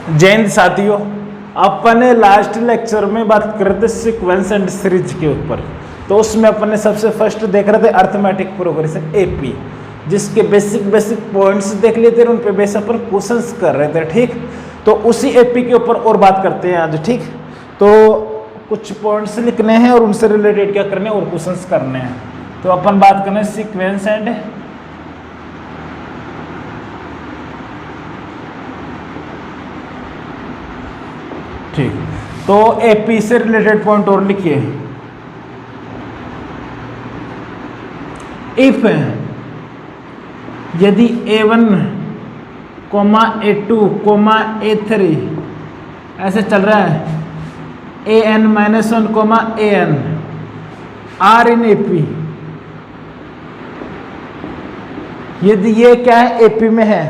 जैन साथियों, अपने last lecture में बात कर रहे थे सीक्वेंस एंड सीरीज के ऊपर। तो उसमें अपने सबसे फर्स्ट देख रहे थे अर्थमेटिक प्रोग्रेशन एपी, जिसके बेसिक पॉइंट्स देख लिए थे, उन पे बेस अपन क्वेश्चंस कर रहे थे। ठीक, तो उसी एपी के ऊपर और बात करते हैं आज। ठीक, तो कुछ पॉइंट्स लिखने हैं और उनसे रिलेटेड क्या करने हैं और क्वेश्चंस करने हैं। तो अपन बात करने सीक्वेंस एंड ठीक, तो एपी से रिलेटेड पॉइंट और लिखिए। इफ यदि A1, A2, A3 ऐसे चल रहा है, AN-1, AN are in AP, यदि ये क्या है एपी में है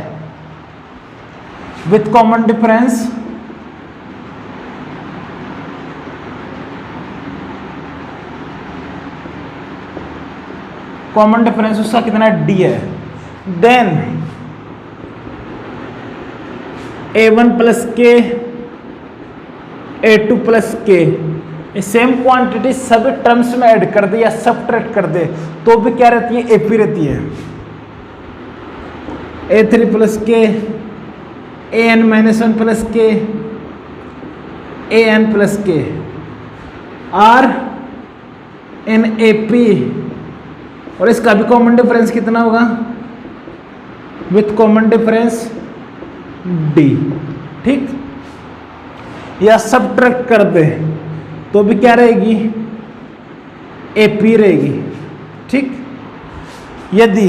विथ कॉमन डिफरेंस उसका कितना डी है, देन A1 प्लस के A2 प्लस के सेम क्वांटिटी सभी टर्म्स में ऐड कर दे या सबट्रैक्ट कर दे तो भी क्या रहती है, एपी रहती है। A3 प्लस के AN-1 प्लस के AN प्लस के आर इन एपी, और इसका भी कॉमन डिफरेंस कितना होगा विथ कॉमन डिफरेंस डी। ठीक, या सबट्रैक्ट कर दे तो भी क्या रहेगी, एपी रहेगी। ठीक, यदि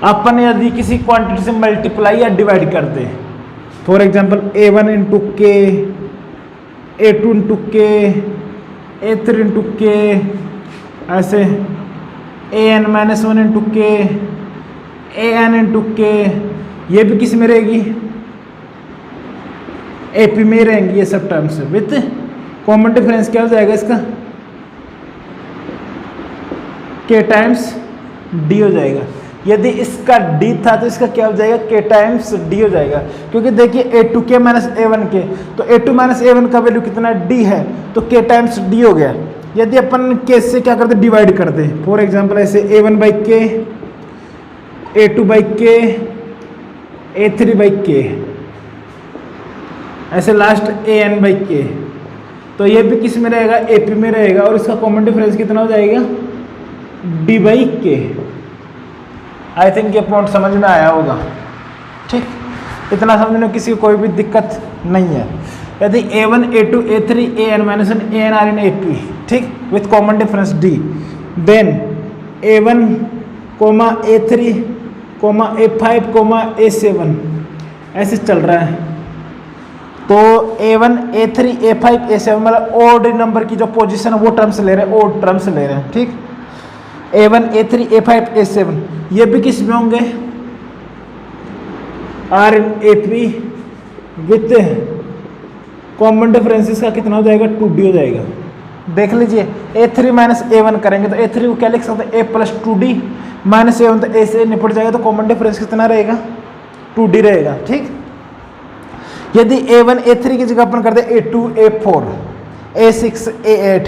अपन यदि किसी क्वांटिटी से मल्टीप्लाई या डिवाइड कर दे, फॉर एग्जांपल A1 इंटू के, A2 इंटू के, A3 इंटू के, ऐसे AN-1 इंटू के, AN इंटू के, ये भी किस में रहेगी, एपी में रहेंगी ये सब टर्म्स। विथ कॉमन डिफरेंस क्या हो जाएगा इसका, के टाइम्स डी हो जाएगा। यदि इसका डी था तो इसका क्या हो जाएगा, के टाइम्स डी हो जाएगा। क्योंकि देखिए A2 के माइनस A1 के, तो A2 माइनस A1 का वैल्यू कितना डी है, तो के टाइम्स डी हो गया। यदि अपन के से क्या करते, डिवाइड करते, फॉर एग्जांपल ऐसे A1 बाई के, A2 बाई के, A3 बाई के, ऐसे लास्ट AN बाई के, तो ये भी किस में रहेगा, एपी में रहेगा। और इसका कॉमन डिफरेंस कितना हो जाएगा, डी बाई के। आई थिंक ये पॉइंट समझ में आया होगा। ठीक, इतना समझने में किसी को कोई भी दिक्कत नहीं है। यदि A1, A2, A3, AN-1, AN are in AP, ठीक, with common difference d, then A1, A3, A5, A7 ऐसे चल रहा है। तो A1, A3, A5, A7 मतलब ओड नंबर की जो पोजीशन है वो टर्म्स ले रहे हैं, ओड टर्म्स ले रहे हैं। ठीक, A1, A3, A5, A7 ये भी किस में होंगे, are in AP with common differences का कितना हो जाएगा, 2D हो जाएगा। देख लीजिए A3 माइनस A1 करेंगे तो A3 को क्या लिख सकते हैं, A plus 2D minus A1, तो A से निपट जाएगा, तो कॉमन डिफरेंस कितना रहेगा, 2D रहेगा। ठीक, यदि A1, A3 की जगह अपन करते A2, A4, A6, A8,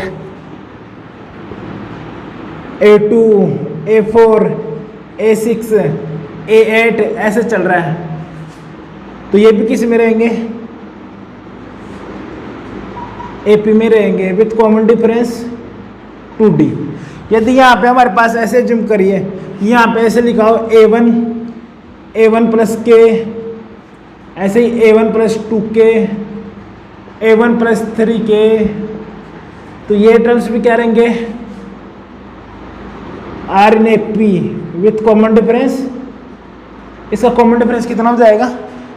A2, A4, A6, A8 ऐसे चल रहा है, तो ये भी किस में रहेंगे, एपी में रहेंगे विथ कॉमन डिफरेंस 2D। यदि यहाँ पे हमारे पास ऐसे जिम करिए, यहाँ पे ऐसे लिखा हो A1 प्लस के, ऐसे ही A1 प्लस 2 के, A1 प्लस 3 के, तो ये टर्म्स भी क्या रहेंगे, are in AP with common difference. इसका कॉमन डिफरेंस कितना हो जाएगा,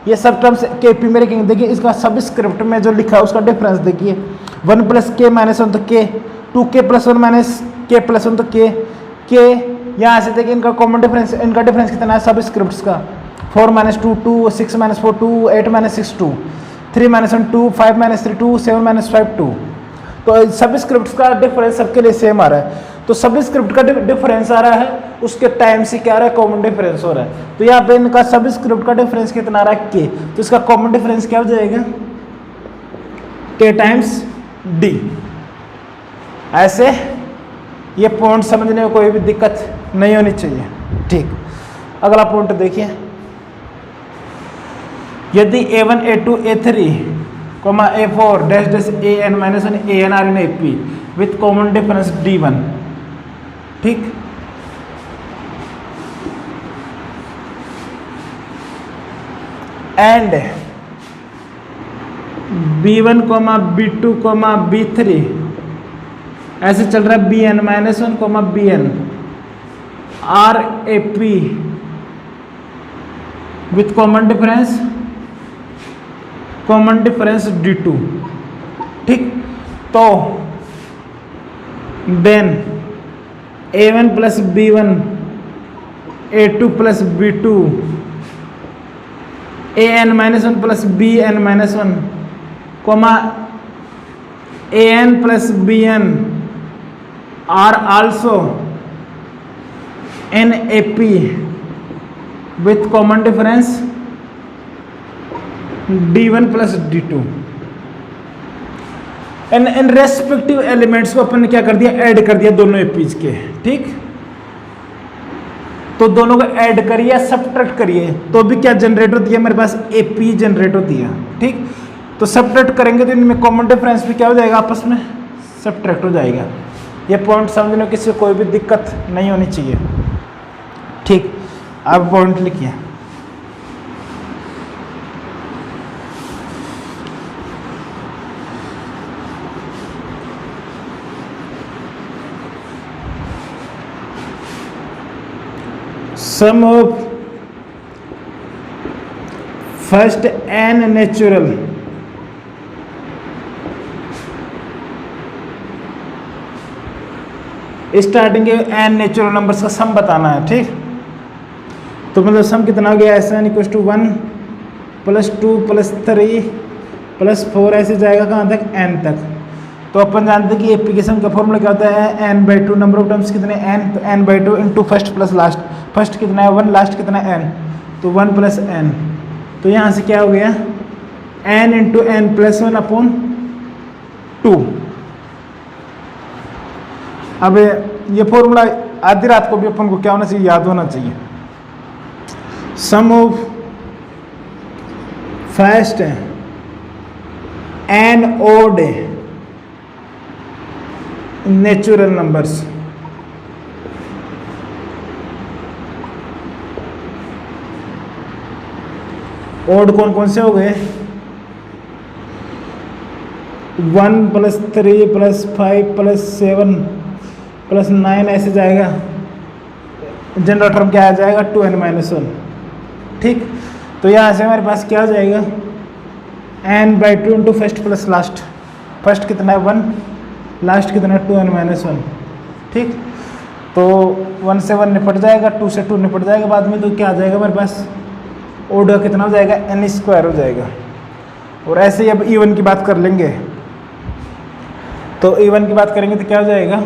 ये सब टर्म्स के पी में रखेंगे। देखिए इसका सब स्क्रिप्ट में जो लिखा है उसका डिफरेंस देखिए, 1 प्लस के माइनस 1 तो के, 2k प्लस 1 माइनस के प्लस 1 तो के यहाँ से देखिए इनका कॉमन डिफरेंस, इनका डिफरेंस कितना है सब स्क्रिप्ट्स का, 4 minus 2 2, 6 minus 4 2, 8 minus 6 2, 3 minus 1 2, 5 minus 3 2, 7 minus 5 2। तो सब स्क्रिप्ट्स का डिफरेंस सबके लिए सेम आ रहा है। तो सबस्क्रिप्ट का डिफरेंस आ रहा है, उसके टाइम से क्या आ रहा है, कॉमन डिफरेंस हो रहा है। तो यहाँ पे इनका सबस्क्रिप्ट का डिफरेंस कितना आ रहा है, के, तो इसका कॉमन डिफरेंस क्या हो जाएगा, के टाइम्स डी। ऐसे ये पॉइंट समझने में कोई भी दिक्कत नहीं होनी चाहिए। ठीक, अगला पॉइंट देखिए, यदि a1 a2 a3 a4 dash dash an -1 an are in AP with common difference d1, ठीक, एंड b1 b2 b3 ऐसे चल रहा है bn -1 bn are AP with common difference d2, ठीक। तो then a1 plus b1 a2 plus b2 an -1 plus bn -1 an plus bn are also in AP with common difference d1 plus d2। In respective elements को अपन ने क्या कर दिया, add कर दिया दोनों एपीज के, ठीक। तो दोनों को ऐड करिए, सब्ट्रैक्ट करिए, तो भी क्या जनरेट होती है, मेरे पास एपी जनरेट होती है, ठीक। तो सब्ट्रैक्ट करेंगे तो इनमें कॉमन डिफरेंस भी क्या हो जाएगा, आपस में सब्ट्रैक्ट हो जाएगा। ये पॉइंट समझने में किसी को कोई भी दिक्कत नहीं होनी चाहिए, ठीक। आप पॉइंट लिखिए, sum of first n natural starting के n नेचुरल नंबर्स का सम बताना है, ठीक। तो मतलब सम कितना हो गया, SN = 1 + 2 + 3 + 4 ऐसे जाएगा कहाँ तक, n तक। तो अपन जानते हैं कि एपी के सम का फॉर्मूला क्या होता है, n/2 नंबर ऑफ टर्म्स कितने n, तो n/2 into first plus last, first कितना है 1, लास्ट कितना है n, तो 1 + n। तो यहाँ से क्या हो गया, n × n + 1/2। अब ये फॉर्मूला आधी रात को भी अपन को क्या होना चाहिए, याद होना चाहिए। Sum of first n odd natural numbers, odd कौन कौन से हो गए, 1 + 3 + 5 + 7 + 9 ऐसे जाएगा। जनरल टर्म क्या आ जाएगा, 2n - 1, ठीक। तो यहाँ से हमारे पास क्या हो जाएगा, n/2 into first plus last, first कितना है 1, लास्ट कितना है 2n - 1, ठीक। तो 1 से 1 निपट जाएगा, 2 से 2 निपट जाएगा बाद में, तो क्या आ जाएगा हमारे पास, ऑर्डर कितना हो जाएगा, n² हो जाएगा। और ऐसे ही अब इवन की बात कर लेंगे, तो इवन की बात करेंगे तो क्या हो जाएगा,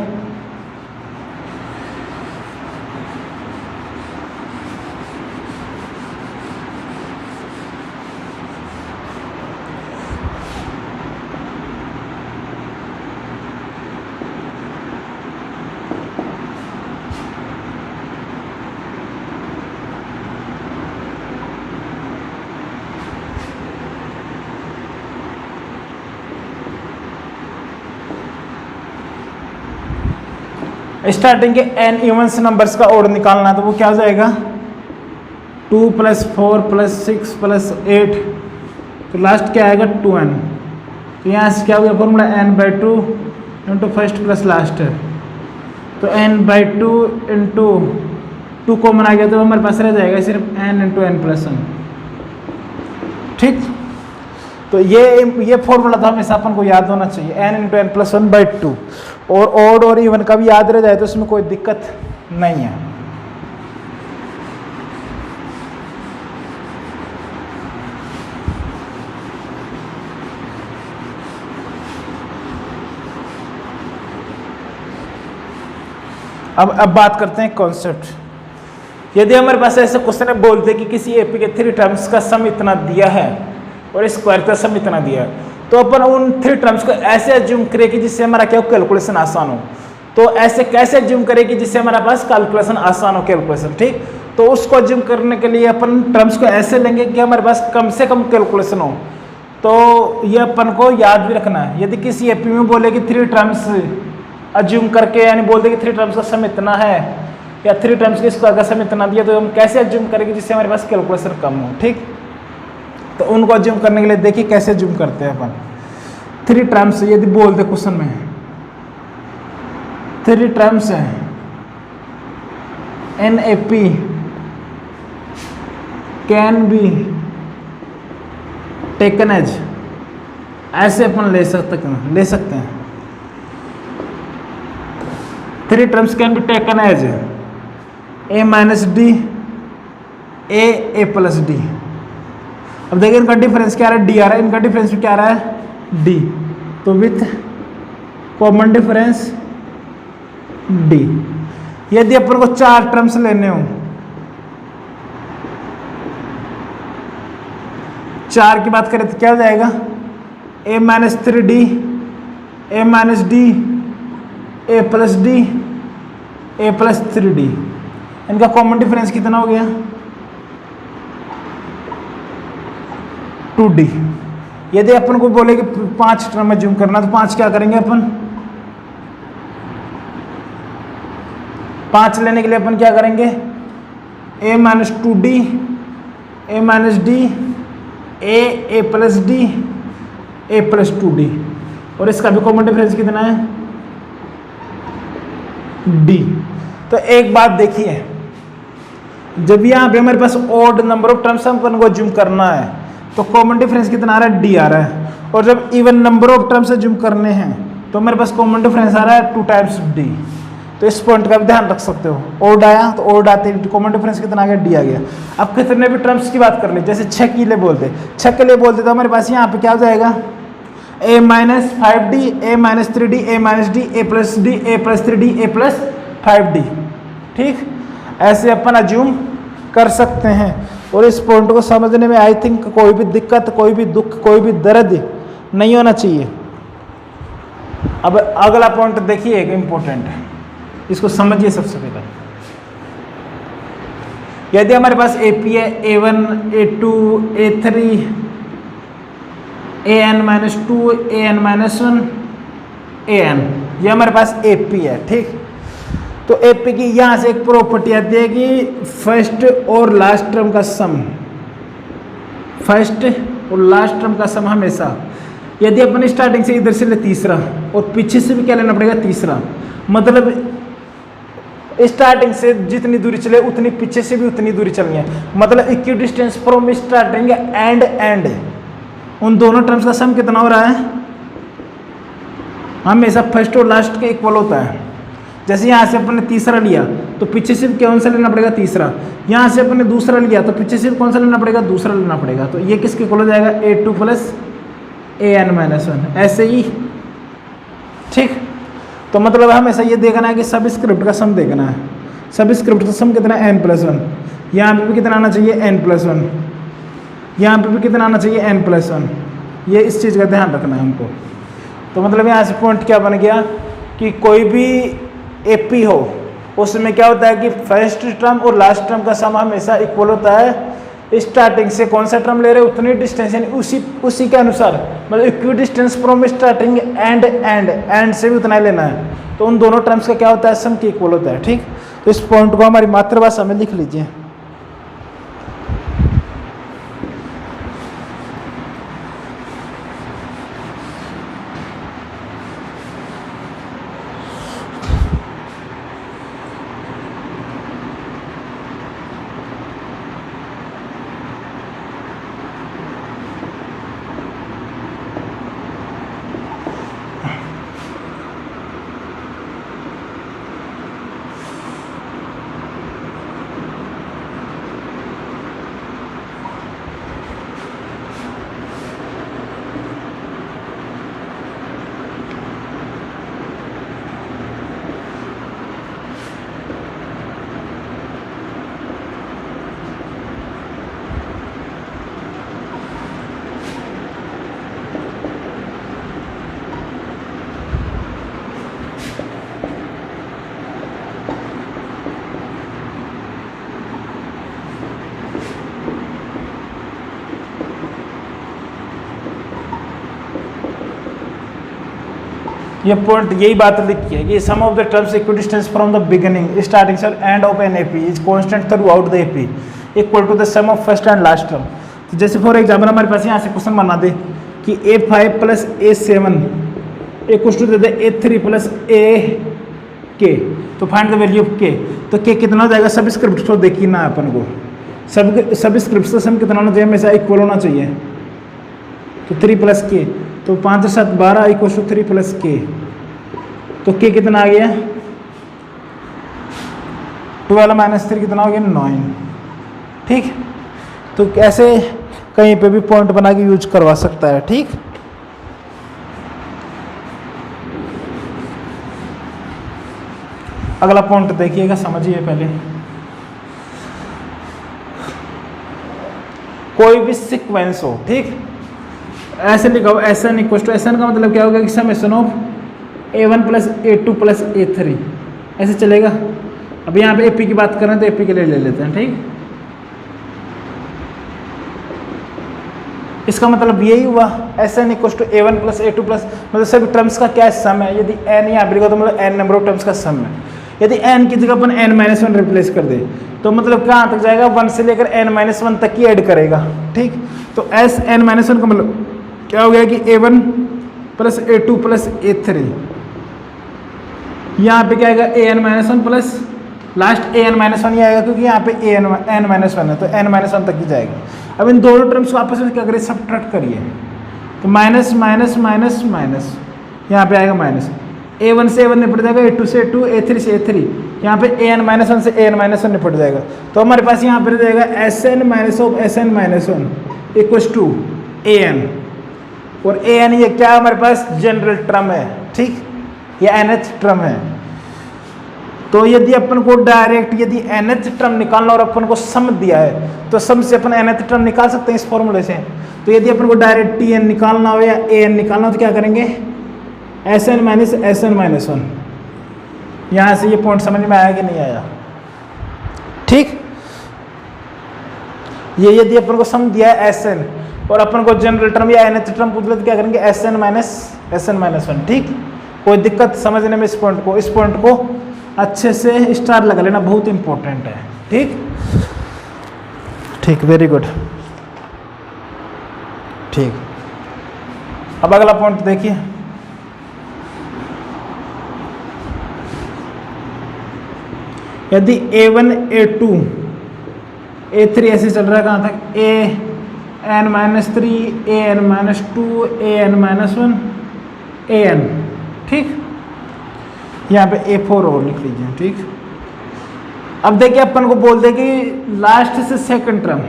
स्टार्टिंग के n इवन्स नंबर्स का ऑर्डर निकालना, तो वो क्या हो जाएगा, 2 + 4 + 6 + 8, तो लास्ट क्या आएगा 2n। तो यहाँ से क्या हो गया formula, n/2 into first plus last है, तो n/2 इंटू 2 कॉमन आ गया, तो हमारे पास रह जाएगा सिर्फ n × n + 1, ठीक। तो ये फॉर्मूला तो हमेशा अपन को याद होना चाहिए, n × n + 1/2। और ऑड और इवन का भी याद रह जाए तो उसमें कोई दिक्कत नहीं है। अब बात करते हैं कॉन्सेप्ट। यदि हमारे पास ऐसे क्वेश्चन है, बोलते कि किसी एपी के 3 टर्म्स का सम इतना दिया है और स्क्वायर का सम इतना दिया है, तो अपन उन 3 टर्म्स को ऐसे एज्यूम करें कि जिससे हमारा क्या हो, कैलकुलेशन आसान हो। तो ऐसे कैसे एज्यूम करें कि जिससे हमारे पास कैलकुलेशन आसान हो, कैलकुलेशन, ठीक। तो उसको एज्यूम करने के लिए अपन टर्म्स को ऐसे लेंगे कि हमारे पास कम से कम कैलकुलेशन हो। तो ये अपन को याद भी रखना है। यदि किसी एपी में बोले कि 3 टर्म्स एज्यूम करके, यानी बोल दे कि 3 टर्म्स का सम इतना है या 3 टर्म्स के स्क्वायर का सम इतना दिया, तो हम कैसे एज्यूम करेंगे जिससे हमारे पास कैलकुलेशन कम हो, ठीक। तो उनको एज्यूम करने के लिए देखिए कैसे एज्यूम करते हैं अपन। 3 टर्म्स यदि बोल दे क्वेश्चन में 3 टर्म्स है an AP can be taken as, ऐसे अपन ले सकते हैं 3 terms can be taken as a minus d a plus d. अब देखिए इनका डिफरेंस क्या आ रहा है, डी आ रहा है, इनका डिफरेंस क्या आ रहा है, डी। तो विथ कॉमन डिफरेंस डी। यदि अपन को 4 टर्म्स लेने हो, 4 की बात करें तो क्या हो जाएगा, a minus 3d a minus d a plus d a plus 3d। इनका कॉमन डिफरेंस कितना हो गया, 2d। यदि अपन को बोले कि 5 टर्म एज्यूम करना, तो 5 क्या करेंगे अपन, 5 लेने के लिए अपन क्या करेंगे, a minus 2d a minus d a plus d a plus 2d। और इसका भी कॉमन डिफरेंस कितना है, d। तो एक बात देखिए, जब यहाँ पे हमारे पास ऑड नंबर ऑफ टर्म्स अपन को एज्यूम करना है, तो कॉमन डिफरेंस कितना आ रहा है, d आ रहा है। और जब even number of terms assume करने हैं, तो हमारे पास कॉमन डिफरेंस आ रहा है 2 टाइम्स d। तो इस पॉइंट का भी ध्यान रख सकते हो। ऑड आया तो ऑड आते ही कॉमन डिफरेंस कितना आ गया, d आ गया। अब कितने भी टर्म्स की बात कर ले, जैसे 6 के लिए बोलते, 6 के लिए बोलते तो हमारे पास यहाँ पे क्या हो जाएगा, a minus 5d A minus 3d a minus d a plus d a plus 3d A plus 5d, ठीक। ऐसे अपन एज्यूम कर सकते हैं। और इस पॉइंट को समझने में आई थिंक कोई भी दिक्कत, कोई भी दुख, कोई भी दर्द नहीं होना चाहिए। अब अगला पॉइंट देखिए, एक इंपॉर्टेंट, इसको समझिए सबसे पहले। यदि हमारे पास एपी है a1 a2 a3 an minus 2 an minus 1 an, ये हमारे पास एपी है, ठीक। तो एपी की यहां से एक प्रॉपर्टी आती है कि फर्स्ट और लास्ट टर्म का सम, फर्स्ट और लास्ट टर्म का सम हमेशा, यदि अपन स्टार्टिंग से इधर से ले तीसरा और पीछे से भी क्या लेना पड़ेगा, तीसरा, मतलब स्टार्टिंग से जितनी दूरी चले उतनी पीछे से भी उतनी दूरी चलनी है। मतलब equi distance from starting and and, उन दोनों टर्म्स का सम कितना हो रहा है, हमेशा फर्स्ट और लास्ट के इक्वल होता है। जैसे यहाँ से अपन ने तीसरा लिया तो पीछे से कौन सा लेना पड़ेगा, तीसरा। यहाँ से अपन ने दूसरा लिया तो पीछे से कौन सा लेना पड़ेगा, दूसरा लेना पड़ेगा। तो ये किसके इक्वल हो जाएगा, a2 प्लस an माइनस 1, ऐसे ही, ठीक। तो मतलब हमेशा ये देखना है कि सब स्क्रिप्ट का सम देखना है। सब स्क्रिप्ट का सम कितना है, n प्लस 1। यहाँ पे भी कितना आना चाहिए, n प्लस 1। यहाँ पे भी कितना आना चाहिए, n प्लस 1। ये इस चीज़ का ध्यान रखना है हमको। तो मतलब यहाँ से पॉइंट क्या बन गया कि कोई भी एपी हो उसमें क्या होता है कि फर्स्ट टर्म और लास्ट टर्म का सम हमेशा इक्वल होता है। स्टार्टिंग से कौन सा टर्म ले रहे हैं उतनी डिस्टेंस, यानी उसी के अनुसार, मतलब equi distance from starting and से भी उतना ही लेना है। तो उन दोनों टर्म्स का क्या होता है, सम के इक्वल होता है, ठीक। तो इस पॉइंट को हमारी मातृभाषा में लिख लीजिए। ये पॉइंट यही बात लिखी है कि sum of the terms equidistance from the beginning starting से end of an AP is constant throughout the AP equal to the sum of first and last term. तो जैसे फॉर एग्जाम्पल हमारे पास यहाँ से क्वेश्चन बना दे कि A5 plus A7 equal to दे दे A3 प्लस AK, तो find the value of K। तो K कितना हो जाएगा, सब स्क्रिप्ट को देखी ना अपन को, सब स्क्रिप्ट का सम कितना होना चाहिए, हमेशा इक्वल होना चाहिए। तो 3 प्लस K, तो 5 और 7 12 इक्वल टू 3 प्लस K, तो K कितना आ गया 12 माइनस 3 कितना हो गया 9। ठीक, तो ऐसे कहीं पे भी पॉइंट बना के यूज करवा सकता है। ठीक, अगला पॉइंट देखिएगा, समझिए पहले। कोई भी सीक्वेंस हो, ठीक, ऐसे लिखा हो Sn इक्वल टू Sn का मतलब क्या होगा कि summation of A1 plus A2 plus A3, ऐसे चलेगा। अब यहाँ पे AP की बात करें तो AP के लिए ले लेते हैं। ठीक, इसका मतलब यही हुआ Sn equal to A1 plus A2 plus, मतलब सभी टर्म्स का क्या सम है। यदि n यहाँ पर तो मतलब n नंबर ऑफ टर्म्स का सम है। यदि n की जगह अपन n-1 रिप्लेस कर दे तो मतलब कहाँ तक जाएगा, 1 से लेकर n-1 तक ही ऐड करेगा। ठीक, तो Sn-1 का मतलब क्या हो गया कि A1 plus A2 plus A3, यहाँ पे क्या आएगा an-1 प्लस लास्ट an-1 ही आएगा, क्योंकि यहाँ पे n-1 है तो n-1 तक ही जाएगा। अब इन दोनों टर्म्स को आपस में क्या करिए, सब्ट्रैक्ट करिए, तो माइनस माइनस माइनस माइनस, यहाँ पे आएगा माइनस, A1 से A1 निपट जाएगा, A2 से A2, A3 से A3, यहाँ पे an-1 से an-1 निपट जाएगा। तो हमारे पास यहाँ पर जाएगा Sn of Sn-1 equal to an, और an ये क्या हमारे पास जनरल टर्म है। ठीक, ये nth टर्म है। तो यदि अपन को डायरेक्ट यदि nth टर्म निकालना और अपन को सम दिया है तो सम से अपन nth टर्म निकाल सकते हैं इस फॉर्मूले से। तो यदि अपन को डायरेक्ट Tn निकालना हो या an निकालना हो तो क्या करेंगे, Sn माइनस Sn-1। यहाँ से ये पॉइंट समझ में आया कि नहीं आया। ठीक, ये यदि अपन को सम दिया है Sn और अपन को जनरल टर्म या nth टर्म पूछ ले तो क्या करेंगे, Sn माइनस Sn-1। ठीक, कोई दिक्कत समझने में, इस पॉइंट को अच्छे से स्टार लगा लेना, बहुत इंपॉर्टेंट है। ठीक, ठीक, वेरी गुड। ठीक, अब अगला पॉइंट देखिए, यदि A1 A2 A3 ऐसे चल रहा है, कहाँ तक an-3 an-2 an-1 an। ठीक, यहाँ पे A4 और लिख लीजिए। ठीक, अब देखिए अपन को बोल दे कि लास्ट से सेकंड टर्म,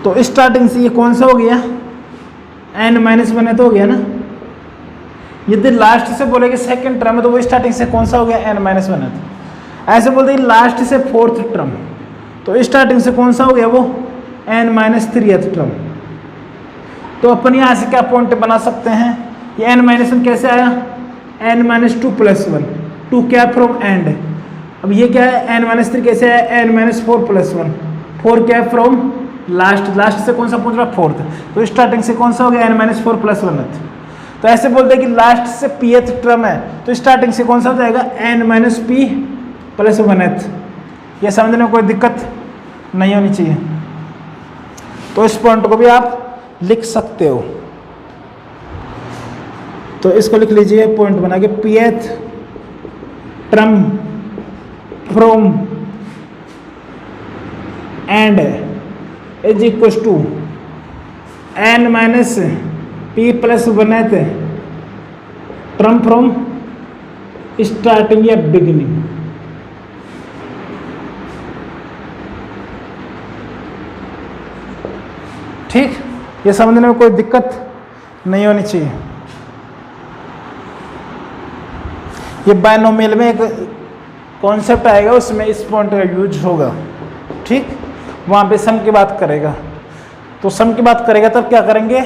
तो स्टार्टिंग से ये कौन सा हो गया, n-1 है तो हो गया ना। यदि लास्ट से बोले कि सेकंड टर्म है तो वो स्टार्टिंग से कौन सा हो गया, n-1 है। तो ऐसे बोलते हैं लास्ट से फोर्थ टर्म, तो स्टार्टिंग से कौन सा हो गया, वो n-3 टर्म। तो अपन यहाँ से क्या पॉइंट बना सकते हैं, ये n-1 कैसे आया, n-2 प्लस 1, 2 क्या फ्रॉम एंड। अब ये क्या है, n-3 कैसे आया, n-4 प्लस 1, 4 क्या है फ्रॉम लास्ट से कौन सा पूछ रहा, फोर्थ। तो स्टार्टिंग से कौन सा हो गया, n-4 प्लस 1। तो ऐसे बोलते हैं कि लास्ट से pth टर्म है तो स्टार्टिंग से कौन सा हो जाएगा, n-p प्लस 1th। ये समझने में कोई दिक्कत नहीं होनी चाहिए। तो इस पॉइंट को भी आप लिख सकते हो, तो इसको लिख लीजिए पॉइंट बना के, pth term from end is equal to n-p plus 1th term from starting या बिगिनिंग। ठीक, ये समझने में कोई दिक्कत नहीं होनी चाहिए। ये बायनोमियल में एक कॉन्सेप्ट आएगा, उसमें इस पॉइंट का यूज होगा। ठीक, वहाँ पे सम की बात करेगा, तो सम की बात करेगा तब क्या करेंगे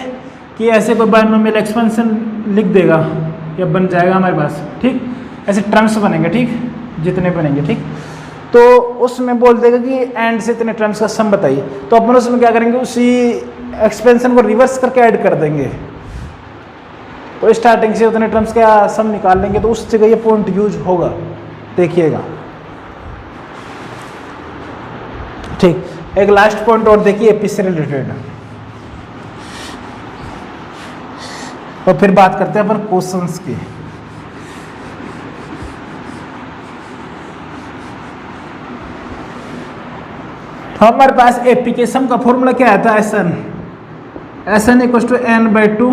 कि ऐसे कोई बायनोमियल एक्सपेंशन लिख देगा या बन जाएगा हमारे पास। ठीक, ऐसे टर्म्स बनेंगे, ठीक, जितने बनेंगे। ठीक, तो उसमें बोल देगा कि एंड से इतने टर्म्स का सम बताइए, तो अपन उसमें क्या करेंगे, उसी एक्सपेंशन को रिवर्स करके ऐड कर देंगे। तो स्टार्टिंग से उतने टर्म्स का सम निकाल लेंगे तो उस जगह ये पॉइंट यूज होगा, देखिएगा। ठीक, एक लास्ट पॉइंट और देखिए एपी से रिलेटेड, और फिर बात करते हैं अपन क्वेश्चंस की। हमारे पास एपी के सम का फॉर्मूला क्या आता है, S n equal to n by 2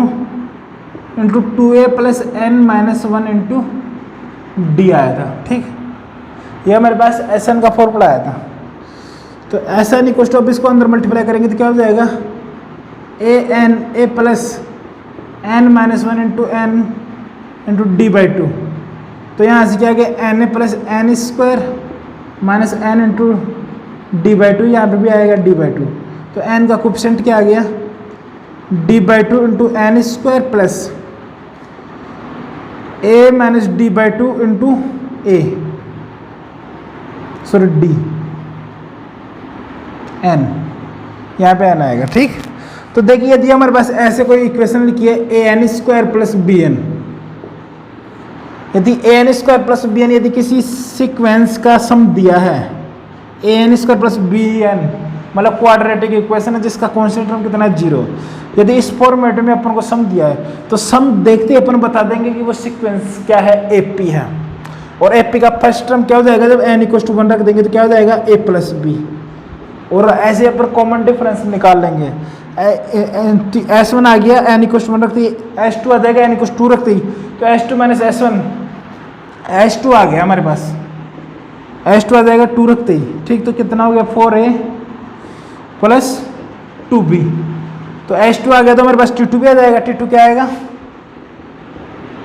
into 2a plus n minus 1 into d आया था। ठीक, ये हमारे पास एस एन का फॉर्मूला आया था। तो एस एन इक्वल टू, अब इसको अंदर मल्टीप्लाई करेंगे तो क्या हो जाएगा, a plus n minus 1 into n into d by 2। तो यहाँ से क्या गया, n a plus n square minus n into d by 2, यहाँ पे भी आएगा डी बाई 2। तो n का कोफिशिएंट क्या आ गया, d by 2 into n square plus a minus d by 2 into a, sorry d n, यहाँ पे एन आएगा। ठीक, तो देखिए यदि हमारे पास ऐसे कोई इक्वेशन लिखी है a n square plus b n, यदि a n square plus b n यदि किसी सीक्वेंस का सम दिया है, a n square plus b n मतलब क्वाड्रेटिक इक्वेशन है जिसका कांस्टेंट टर्म कितना है 0, यदि इस फॉर्मेट में अपन को सम दिया है तो सम देखते ही अपन बता देंगे कि वो सीक्वेंस क्या है, एपी है। और एपी का फर्स्ट टर्म क्या हो जाएगा, जब एन इक्वल टू 1 रख देंगे तो क्या हो जाएगा, ए प्लस बी। और ऐसे अपन कॉमन डिफरेंस निकाल लेंगे, S1 आ गया, एन इक्वल टू 1 रखते ही S2 आ जाएगा, एन इक्वल टू 2 रखते ही तो S2 माइनस S1, S2 आ गया हमारे पास, S2 आ जाएगा 2 रखते ही। ठीक, तो कितना हो गया 4a प्लस 2b। तो S2 आ गया तो हमारे पास T2 भी आ जाएगा। T2 क्या आएगा,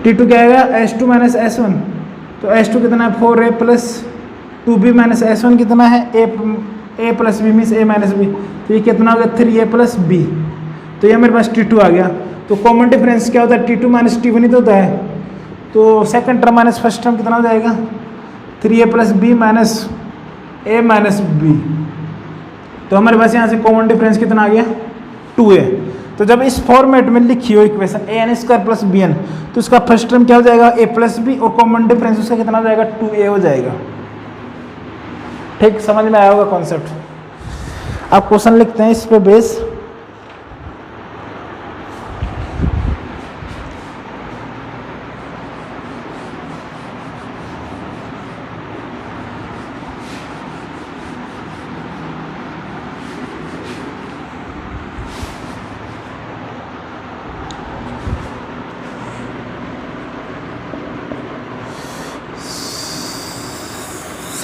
T2 क्या आएगा, S2 माइनस S1। तो S2 कितना है 4a plus 2b minus S1 कितना है a plus b means a minus b। तो ये कितना हो गया 3a प्लस b। तो ये मेरे पास T2 आ गया। तो कॉमन डिफरेंस क्या होता है, T2 माइनस T1 ही तो होता है। तो second term minus first term कितना हो जाएगा, 3a plus b minus a minus b। तो हमारे पास यहाँ से कॉमन डिफरेंस कितना आ गया 2a। तो जब इस फॉर्मेट में लिखी हो equation a n square plus b n, तो उसका फर्स्ट टर्म क्या हो जाएगा, a प्लस बी, और कॉमन डिफरेंस उसका कितना हो जाएगा 2a हो जाएगा। ठीक, समझ में आया होगा कॉन्सेप्ट। आप क्वेश्चन लिखते हैं इस पे base.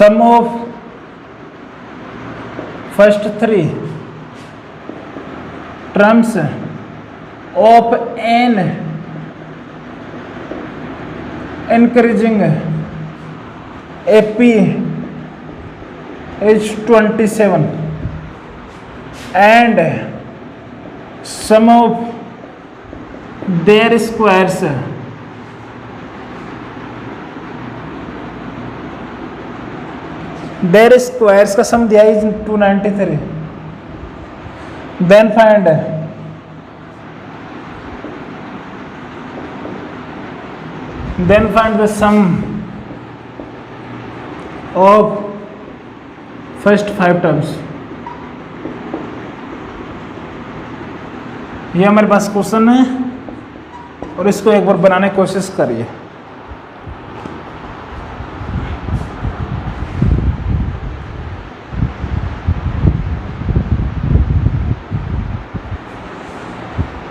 Sum of first 3 terms of n increasing AP is 27 and sum of their squares their squares का सम दिया है 293। Then find the sum of first 5 terms. ये हमारे पास क्वेश्चन है और इसको एक बार बनाने की कोशिश करिए।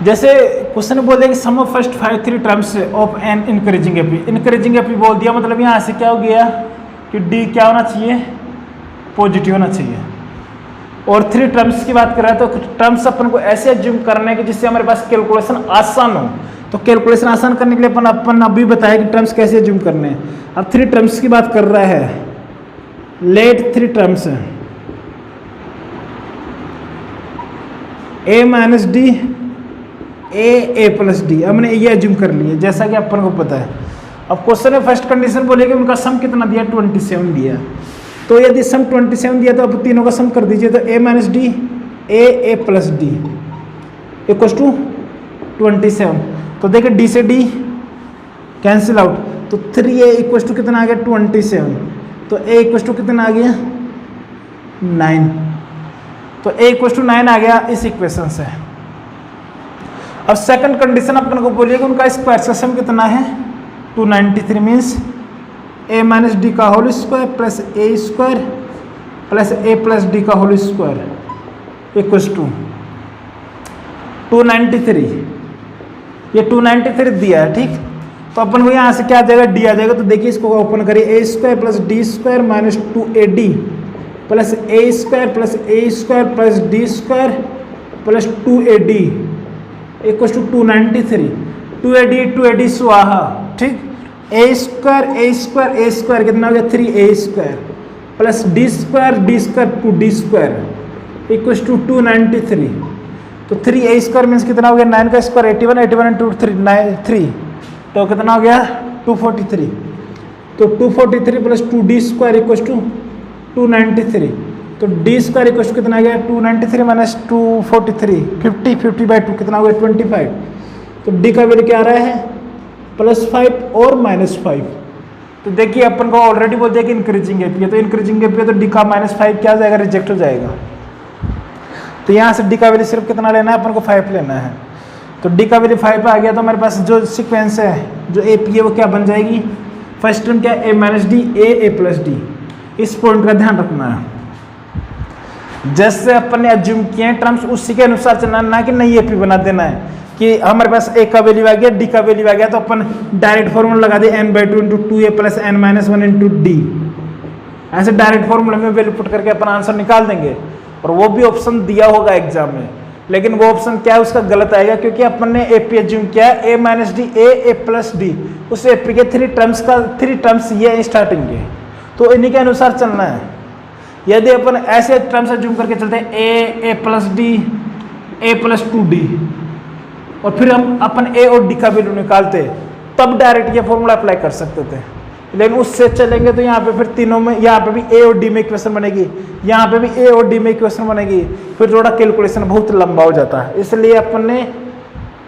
जैसे क्वेश्चन बोले कि sum of first 3 terms of an increasing AP. Increasing AP बोल दिया मतलब यहाँ से क्या हो गया कि डी क्या होना चाहिए, पॉजिटिव होना चाहिए। और 3 टर्म्स की बात कर रहा है तो टर्म्स अपन को ऐसे एज्यूम करने के जिससे हमारे पास कैलकुलेशन आसान हो। तो कैलकुलेशन आसान करने के लिए अपन अभी बताया कि टर्म्स कैसे एज्यूम करने हैं। अब 3 टर्म्स की बात कर रहा है, let 3 terms a minus d a plus d, हमने ये एज्यूम कर लिया जैसा कि अपन को पता है। अब क्वेश्चन में फर्स्ट कंडीशन बोलेगी उनका सम कितना दिया, 27 दिया। तो यदि सम 27 दिया तो अब तीनों का सम कर दीजिए। तो a minus d a plus d equal to 27। तो देखिए डी से डी कैंसिल आउट, तो 3a इक्वल टू कितना आ गया 27, तो a इक्वल टू कितना आ गया 9, तो a इक्वल टू 9 आ गया इस इक्वेशन से। अब सेकंड कंडीशन अपन को बोलिए कि उनका स्क्वायर का सम कितना है 293 मीन्स a माइनस डी का whole square plus a square plus A plus D का होल स्क्वायर इक्वल टू 293, ये 293 दिया है, ठीक। तो अपन को यहाँ से क्या आ जाएगा डी आ जाएगा, तो देखिए इसको ओपन करिए a square plus d square minus 2ad plus a square plus d square plus 2ad equal to 293, 2ad स्वाहा, ठीक। ए स्क्वायर कितना हो गया 3a square plus d square 2d square equal to 293, तो 3a स्क्वायर मीन्स कितना हो गया 9 का स्क्वायर 81 इंटू 3, तो कितना हो गया 243, तो 243 plus 2d square equal to 293, तो d स्क्वायर इक्वल टू कितना आ गया 293 माइनस 243 50/2 कितना हो गया 25, तो d का वैल्यू क्या आ रहा है +5 और -5, तो देखिए अपन को ऑलरेडी बोल दिया कि इंक्रीजिंग एपी है, तो इंक्रीजिंग एपी है तो डी का -5 क्या आ जाएगा रिजेक्ट हो जाएगा, तो यहाँ से डी का वैल्यू सिर्फ कितना लेना है अपन को 5 लेना है, तो डी का वैल्यू 5 आ गया, तो हमारे पास जो सीक्वेंस है जो एपी है वो क्या बन जाएगी, फर्स्ट टर्म क्या a minus d a plus D, इस पॉइंट का ध्यान रखना है। जैसे अपन ने अज्यूम किए हैं टर्म्स उसी के अनुसार चलना, ना कि नई एपी बना देना है कि हमारे पास a का वैल्यू आ गया डी का वैल्यू आ गया, तो अपन डायरेक्ट फॉर्मूला लगा दे n/2 into 2a plus n-1 into D, ऐसे डायरेक्ट फॉर्मूला में वैल्यू पुट करके अपन आंसर निकाल देंगे, और वो भी ऑप्शन दिया होगा एग्जाम में, लेकिन वो ऑप्शन क्या है उसका गलत आएगा, क्योंकि अपन ने एपी एज्यूम किया है a minus d a plus D, उस एपी के 3 टर्म्स ये है स्टार्टिंग के, तो इन्हीं के अनुसार चलना है। यदि अपन ऐसे टर्म्स एज्यूम करके चलते हैं a plus D a plus 2d, और फिर हम अपन a और d का वैल्यू निकालते, तब डायरेक्ट ये फॉर्मूला अप्लाई कर सकते थे, लेकिन उससे चलेंगे तो यहाँ पे फिर तीनों में, यहाँ पे भी a और d में इक्वेशन बनेगी, यहाँ पे भी a और d में इक्वेशन बनेगी, फिर थोड़ा कैलकुलेशन बहुत लंबा हो जाता है, इसलिए अपन ने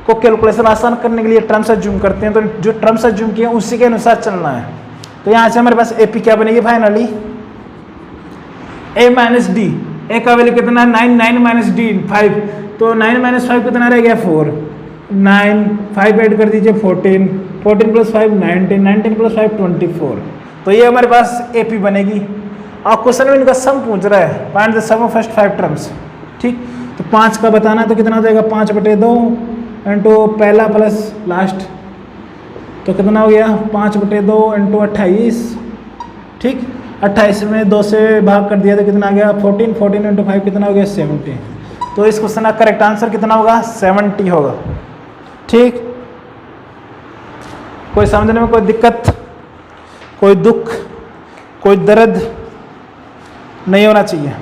को कैलकुलेशन आसान करने के लिए टर्म्स एज्यूम करते हैं, तो जो टर्म्स एज्यूम किए हैं उसी के अनुसार चलना है। तो यहाँ से हमारे पास एपी क्या बनेगी फाइनली a माइनस डी, ए का वैल्यू कितना है 9 माइनस डी 5, तो 9 माइनस 5 कितना रह गया 4, 9 5 ऐड कर दीजिए 14 प्लस 5 19 प्लस 5 24, तो ये हमारे पास एपी बनेगी। और क्वेश्चन में इनका सम पूछ रहा है, find the sum of first 5 terms, ठीक। तो 5 का बताना है तो कितना हो जाएगा 5/2 इंटू पहला प्लस लास्ट, तो कितना हो गया 5/2 इंटू 28, ठीक। 28 में 2 से भाग कर दिया तो कितना आ गया 14 इंटू 5 कितना हो गया 70, तो इस क्वेश्चन का करेक्ट आंसर कितना होगा 70 होगा, ठीक। कोई समझने में कोई दिक्कत, कोई दुख, कोई दर्द नहीं होना चाहिए।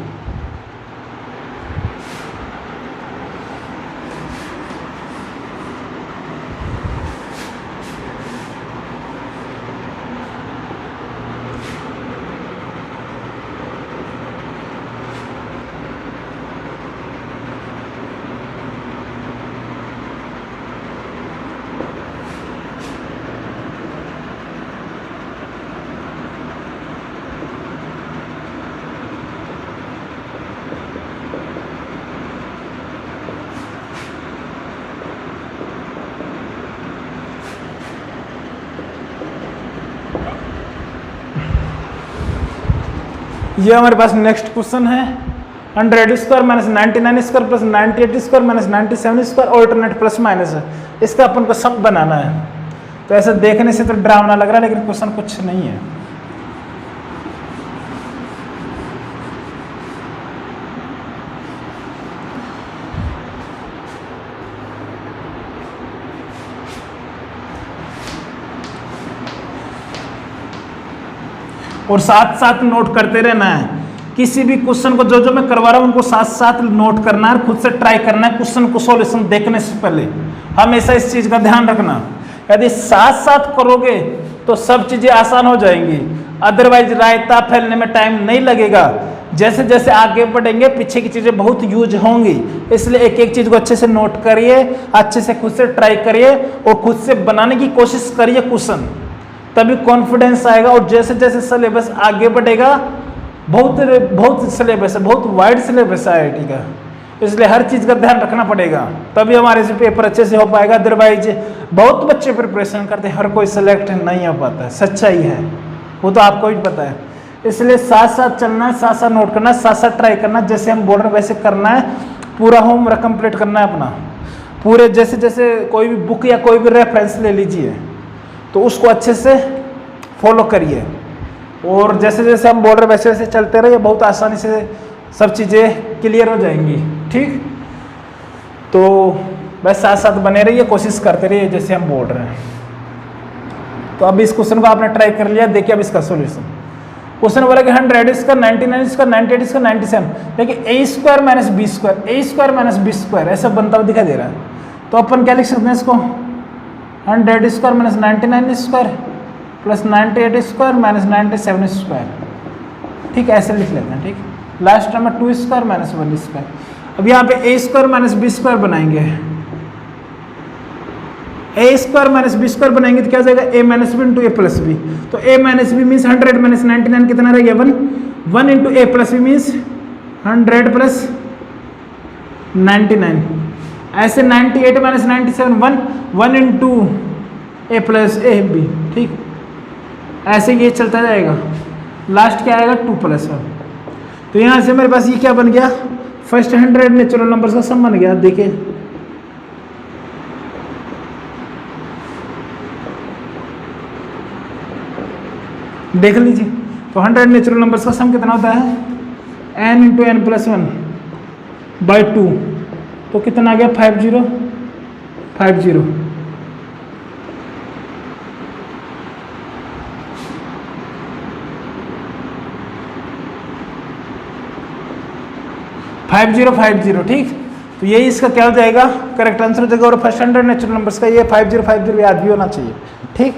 ये हमारे पास नेक्स्ट क्वेश्चन है 100 square minus 99 square plus 98 square minus 97 square alternate plus minus है, इसका अपन को सब बनाना है। तो ऐसे देखने से तो डरावना लग रहा है, लेकिन क्वेश्चन कुछ नहीं है। और साथ साथ नोट करते रहना है, किसी भी क्वेश्चन को जो मैं करवा रहा हूं उनको साथ साथ नोट करना है, खुद से ट्राई करना है क्वेश्चन को सॉल्यूशन देखने से पहले, हमेशा इस चीज का ध्यान रखना। यदि साथ साथ करोगे तो सब चीजें आसान हो जाएंगी, अदरवाइज रायता फैलने में टाइम नहीं लगेगा। जैसे जैसे आगे बढ़ेंगे पीछे की चीजें बहुत यूज होंगी, इसलिए एक एक चीज को अच्छे से नोट करिए, अच्छे से खुद से ट्राई करिए और खुद से बनाने की कोशिश करिए क्वेश्चन, तभी कॉन्फिडेंस आएगा। और जैसे जैसे सिलेबस आगे बढ़ेगा, बहुत सिलेबस है, बहुत वाइड सिलेबस है IIT का, इसलिए हर चीज का ध्यान रखना पड़ेगा, तभी हमारे से पेपर अच्छे से हो पाएगा। अदरवाइज बहुत बच्चे प्रिपरेशन करते हैं, हर कोई सेलेक्ट नहीं हो पाता है, सच्चाई है, वो तो आपको भी पता है। इसलिए साथ साथ चलना है, साथ साथ नोट करना है, साथ साथ ट्राई करना है, जैसे हम बोल रहे हैं वैसे करना है, पूरा होमवर्क कंप्लीट करना है अपना पूरे। जैसे जैसे कोई भी बुक या कोई भी रेफरेंस ले लीजिए तो उसको अच्छे से फॉलो करिए, और जैसे जैसे हम बोल रहे हैं वैसे वैसे चलते रहिए, बहुत आसानी से सब चीज़ें क्लियर हो जाएंगी। ठीक, तो बस साथ साथ बने रहिए, कोशिश करते रहिए जैसे हम बोल रहे हैं। तो अब इस क्वेश्चन को आपने ट्राई कर लिया, देखिए अब इसका सॉल्यूशन। क्वेश्चन बोला कि 100 इसका 99 इसका 98 इसका 97, देखिए a square minus B square, a square minus B square ऐसा बनता हुआ दिखाई दे रहा है। तो अपन क्या लिख सकते हैं इसको, 100 square minus 99 square plus 98 square minus 97 square. ठीक, ऐसे लिख लेते हैं। ठीक, लास्ट टर्म में 2 स्क्वायर माइनस 1 स्क्वायर। अब यहाँ पे a square minus B square बनाएंगे, a square minus B square बनाएंगे तो क्या हो जाएगा, a minus B into A plus B. तो a minus B means 100 minus 99 कितना रह गया 1, 1 इंटू ए प्लस बी मीन्स 100 प्लस 99। ऐसे 98 माइनस 97 1, 1 इंटू ए प्लस ए बी। ठीक, ऐसे ये चलता जाएगा, लास्ट क्या आएगा 2 प्लस 1। तो यहाँ से मेरे पास ये क्या बन गया, फर्स्ट 100 नेचुरल नंबर्स का सम बन गया। देखिए देख लीजिए, तो 100 नेचुरल नंबर्स का सम कितना होता है, n into N plus 1 by 2। तो कितना आ गया 50 50। ठीक, तो यही इसका क्या हो जाएगा, करेक्ट आंसर हो जाएगा। और फर्स्ट 100 नेचुरल नंबर्स का ये 5050 याद भी होना चाहिए। ठीक,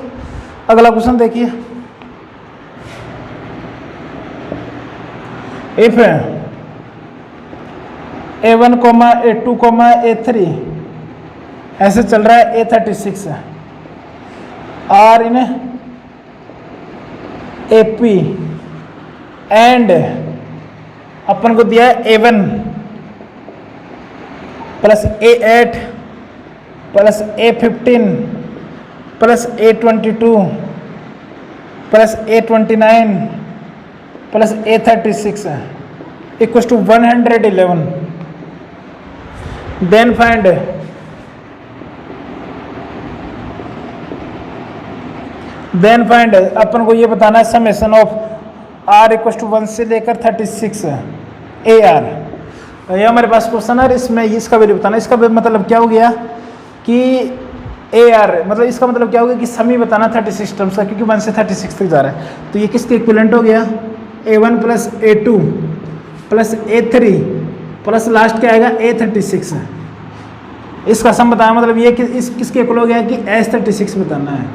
अगला क्वेश्चन देखिए, इफ a1, a2, a3 ऐसे चल रहा है, a36 are in AP and अपन को दिया है a1 plus a8 plus a15 plus a22 plus a29 plus a36 equals to 111। Then find अपन को ये बताना है summation of r equals to 1 से लेकर 36 AR। ये हमारे पास क्वेश्चन है, इसमें इसका वैल्यू बताना। इसका मतलब क्या हो गया कि AR मतलब इसका मतलब क्या हो गया कि समी बताना 36 टर्म्स का, क्योंकि 1 से 36 तक जा रहा है। तो ये किसके इक्विवेलेंट हो गया, A1 plus A2 plus A3 plus last क्या आएगा A36। इसका सम बताया, मतलब ये कि किसके इक्वल हो गया कि S36 बताना है।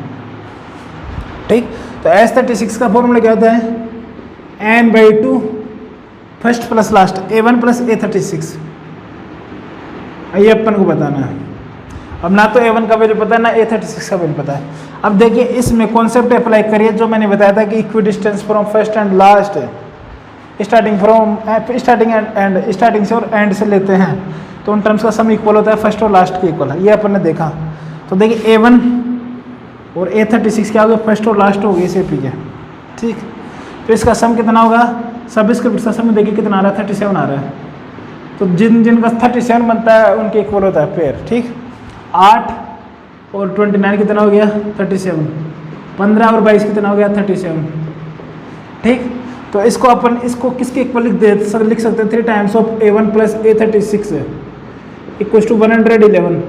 ठीक, तो S36 का फॉर्मूला क्या होता है, n/2 first plus last A1 plus A36। ये अपन को बताना है। अब ना तो A1 का वैल्यू पता है, ना A36 का वैल्यू पता है। अब देखिए इसमें कॉन्सेप्ट अप्लाई करिए जो मैंने बताया था कि equi distance from first and last, starting से और एंड से लेते हैं तो उन टर्म्स का सम इक्वल होता है फर्स्ट और लास्ट के इक्वल है, ये अपन ने देखा। तो देखिए A1 और A36 क्या हो गया, फर्स्ट और लास्ट हो गए इसे पी के। ठीक, तो इसका सम कितना होगा, सब स्क्रिप्ट का सम देखिए कितना आ रहा है, 37 आ रहा है। तो जिनका 37 बनता है उनके इक्वल होता है पेयर। ठीक, 8 और 29 कितना हो गया 37, 15 और 22 कितना हो गया 37। ठीक, तो इसको अपन इसको किसके इक्वल लिख सकते हैं, 3 times of A1 plus A36 equal to 111।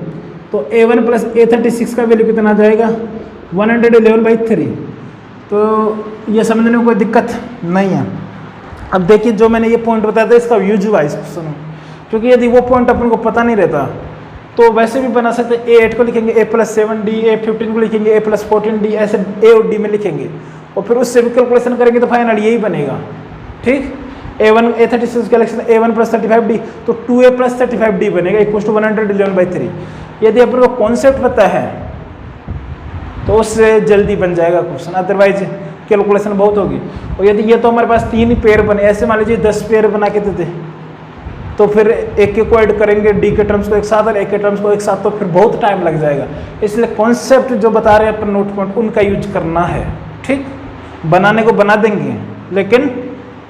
तो A1 प्लस A36 का वैल्यू कितना आ जाएगा 111/3। तो ये समझने में कोई दिक्कत नहीं है। अब देखिए जो मैंने ये पॉइंट बताया था इसका यूज वाइज सुनो, क्योंकि यदि वो पॉइंट अपन को पता नहीं रहता तो वैसे भी बना सकते। A8 को लिखेंगे A+7D, A15 को लिखेंगे A+14D, ऐसे A और D में लिखेंगे और फिर उससे भी कैलकुलेशन करेंगे तो फाइनल यही बनेगा। ठीक, A1 A36 calculation A1 + 35D, तो 2A + 35D बनेगा इक्वल टू 111/3। यदि अपन को कॉन्सेप्ट पता है तो उससे जल्दी बन जाएगा क्वेश्चन, अदरवाइज कैलकुलेशन बहुत होगी। और यदि ये तो हमारे पास 3 ही पेयर बने, ऐसे मान लीजिए 10 पेयर बना के देते तो फिर एक को ऐड करेंगे डी के टर्म्स को एक साथ और एक के टर्म्स को एक साथ, तो फिर बहुत टाइम लग जाएगा। इसलिए कॉन्सेप्ट जो बता रहे हैं अपन नोट पॉइंट उनका यूज करना है। ठीक, बनाने को बना देंगे लेकिन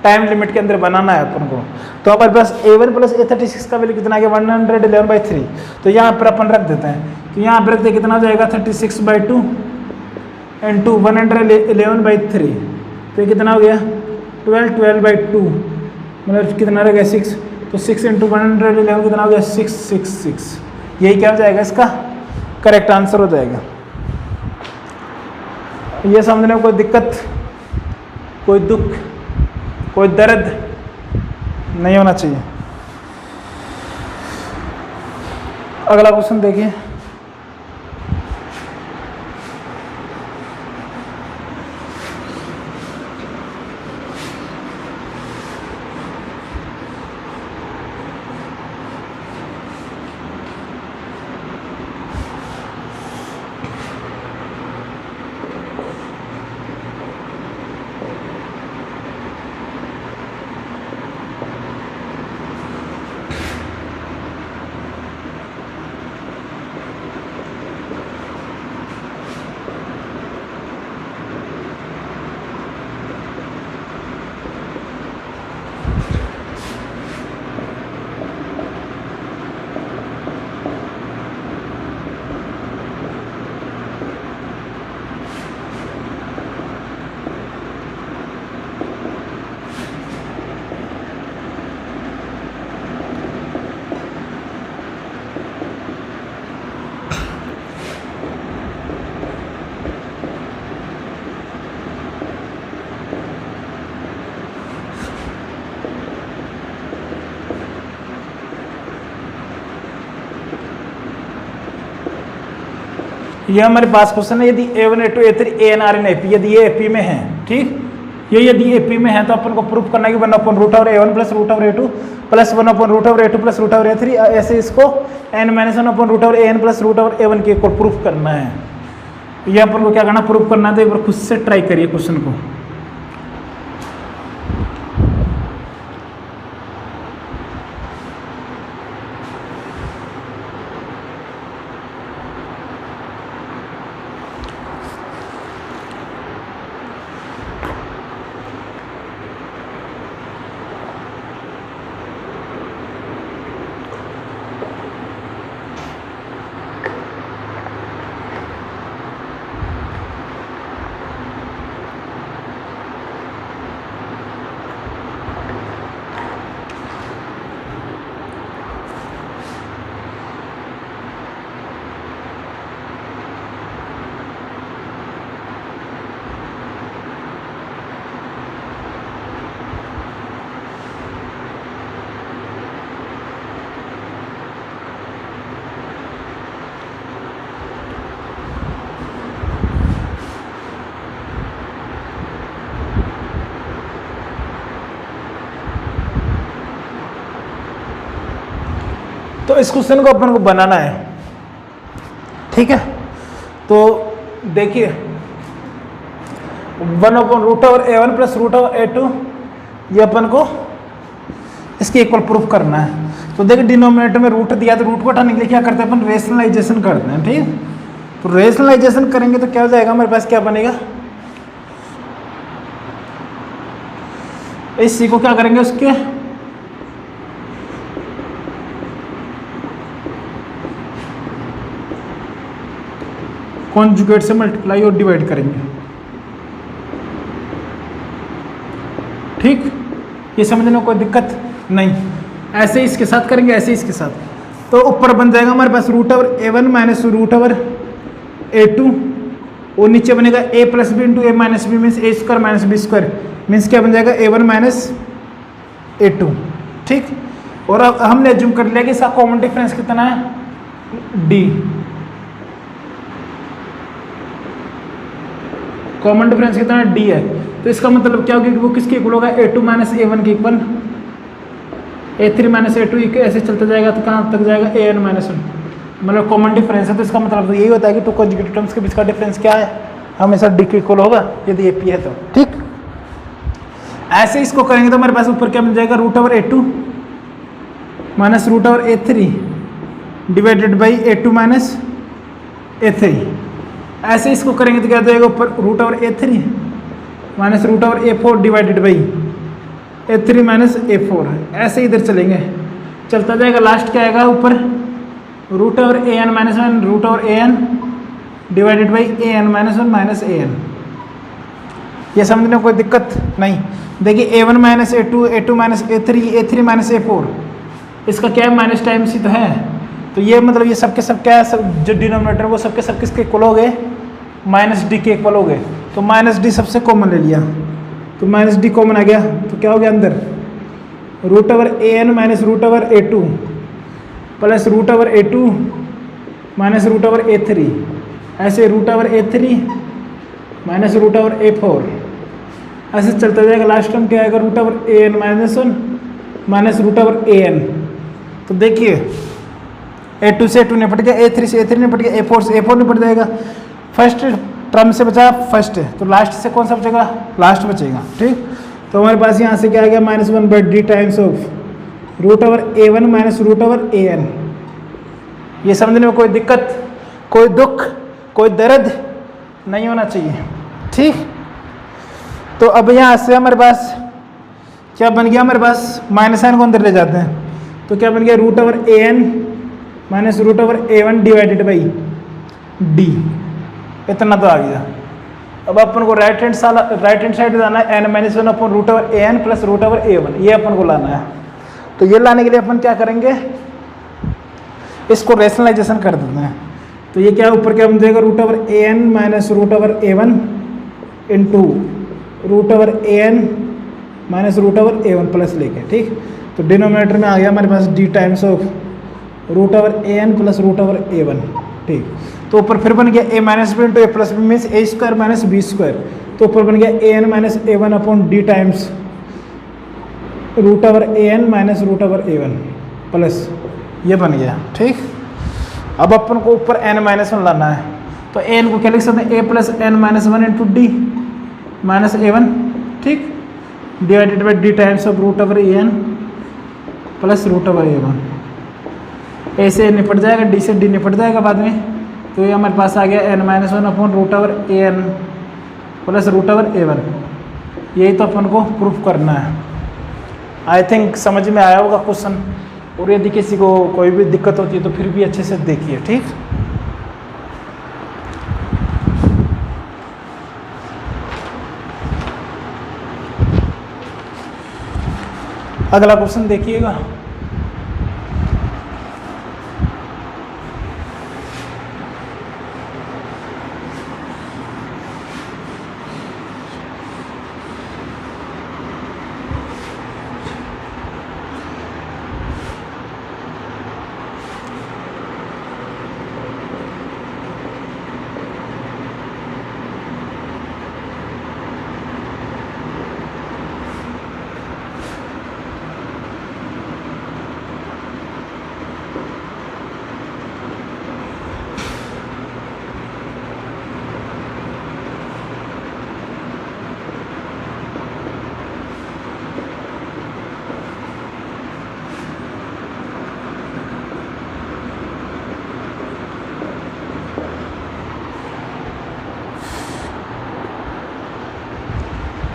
टाइम लिमिट के अंदर बनाना है अपन को। तो हमारे पास A1 + A36 का वैल्यू कितना आ गया 111/3। तो यहाँ पर अपन रख देते हैं, तो यहाँ पर रखते कितना हो जाएगा 36/2 इंटू 111/3, तो कितना हो गया 12/2 मतलब कितना रह गया 6, तो 6 × 111 कितना हो गया 666। यही क्या हो जाएगा इसका करेक्ट आंसर हो जाएगा। ये समझने में कोई दिक्कत, कोई दुख, कोई दर्द नहीं होना चाहिए। अगला क्वेश्चन देखिए, ये हमारे पास क्वेश्चन है, यदि A1 A2 A3 AN RN AP, यदि ये AP में है, ठीक, ये यदि AP में है तो अपन को प्रूफ करना है कि 1/√A1 + √A2 + 1/√A2 + √A3, ऐसे इसको n - 1/√AN + √A1 के इक्वल प्रूफ करना है। ये अपन को क्या करना, प्रूफ करना है। तो एक बार खुद से ट्राई करिए क्वेश्चन को। तो इस क्वेश्चन को अपन को बनाना है, ठीक है। तो देखिए 1/√A1 + √A2, ये अपन को इसके इक्वल प्रूफ करना है। तो देखिए डिनोमिनेटर में रूट दिया तो रूट को हटाने के लिए क्या करते हैं अपन, रेशनलाइजेशन करते हैं, ठीक। तो रेशनलाइजेशन करेंगे तो क्या हो जाएगा हमारे पास, क्या बनेगा, इस सी को क्या करेंगे उसके कॉन्जुगेट से मल्टीप्लाई और डिवाइड करेंगे, ठीक। ये समझने में कोई दिक्कत नहीं। ऐसे इसके साथ करेंगे, ऐसे इसके साथ, तो ऊपर बन जाएगा हमारे पास √A1 - √A2, और नीचे बनेगा A + B × A - B means A² - B² means क्या बन जाएगा A1 - A2, ठीक। और अब हमने एज्यूम कर लिया कि इसका कॉमन डिफरेंस कितना है, D। कॉमन डिफरेंस कितना है, डी है। तो इसका मतलब क्या होगा कि वो किसके इक्वल होगा, A2 माइनस A1 के इक्वल, A3 माइनस A2 ऐसे चलता जाएगा तो कहाँ तक जाएगा, AN माइनस 1, मतलब कॉमन डिफरेंस है। तो इसका मतलब तो यही होता है कि टू कॉन्जुगेटिव टर्म्स के बीच का डिफरेंस क्या है, हमेशा डी के इक्वल होगा यदि AP है तो, ठीक। ऐसे इसको करेंगे तो हमारे पास ऊपर क्या मिल जाएगा, root over A2 minus root over A3 divided by A2 minus A3। ऐसे इसको करेंगे तो क्या जाएगा, ऊपर root over A3 minus root over A4 divided by A3 minus A4। ऐसे इधर चलेंगे, चलता जाएगा, लास्ट क्या आएगा ऊपर, root over AN minus 1 root over AN divided by AN minus 1 minus AN। ये समझने में कोई दिक्कत नहीं। देखिए A1 minus A2 A2 minus A3 A3 minus A4, इसका क्या है, माइनस टाइम्स ही तो है। तो ये मतलब ये सबके सब क्या है, सब जो डिनोमिनेटर वो सबके सब किसके इक्वल हो गए, माइनस डी के इक्वल हो गए। तो माइनस डी सबसे कॉमन ले लिया, तो माइनस डी कॉमन आ गया, तो क्या हो गया अंदर, root over AN minus root over A2 plus root over A2 minus root over A3, ऐसे root over A3 minus root over A4, ऐसे चलता जाएगा। लास्ट टर्म क्या आएगा, root over AN minus 1 minus root over AN। तो देखिए A2 से A2 निपट गया, A3 से A3 निपट गया, A4 से A4 निपट जाएगा। फर्स्ट टर्म से बचा फर्स्ट है, तो लास्ट से कौन सा बचेगा, लास्ट बचेगा, ठीक। तो हमारे पास यहाँ से क्या आ गया, minus 1 by D times of root over A1 minus root over AN। ये समझने में कोई दिक्कत, कोई दुख, कोई दर्द नहीं होना चाहिए, ठीक। तो अब यहाँ से हमारे पास क्या बन गया, हमारे पास माइनस साइन को अंदर ले जाते हैं, तो क्या बन गया, root over AN minus root over A1 divided by D, इतना तो आ गया। अब अपन को राइट हैंड साइड जाना है, n माइनस 1 अपन root over AN plus root over A1, ये अपन को लाना है। तो ये लाने के लिए अपन क्या करेंगे, इसको रेशनलाइजेशन कर देते हैं। तो ये क्या ऊपर क्या बन जाएगा, root over AN minus root over A1 into root over AN minus root over A1 plus लेके, ठीक। तो डिनोमिनेटर में आ गया हमारे पास d times of root over AN plus root over A1, ठीक। तो ऊपर फिर बन गया a minus B into A plus B means A square minus B square. तो ऊपर बन गया AN minus A1 upon D times root over AN minus root over A1 plus, ये बन गया, ठीक। अब अपन को ऊपर n माइनस 1 लाना है, तो n को क्या लिख सकते हैं, a plus n minus 1 into D minus A1, ठीक, divided by D times of root over AN plus root over A1। A से निपट जाएगा, डी से डी निपट जाएगा बाद में। तो ये हमारे पास आ गया n minus 1 upon root over AN plus root over A1। यही तो अपन को प्रूफ करना है। आई थिंक समझ में आया होगा क्वेश्चन, और यदि किसी को कोई भी दिक्कत होती है तो फिर भी अच्छे से देखिए, ठीक। अगला क्वेश्चन देखिएगा।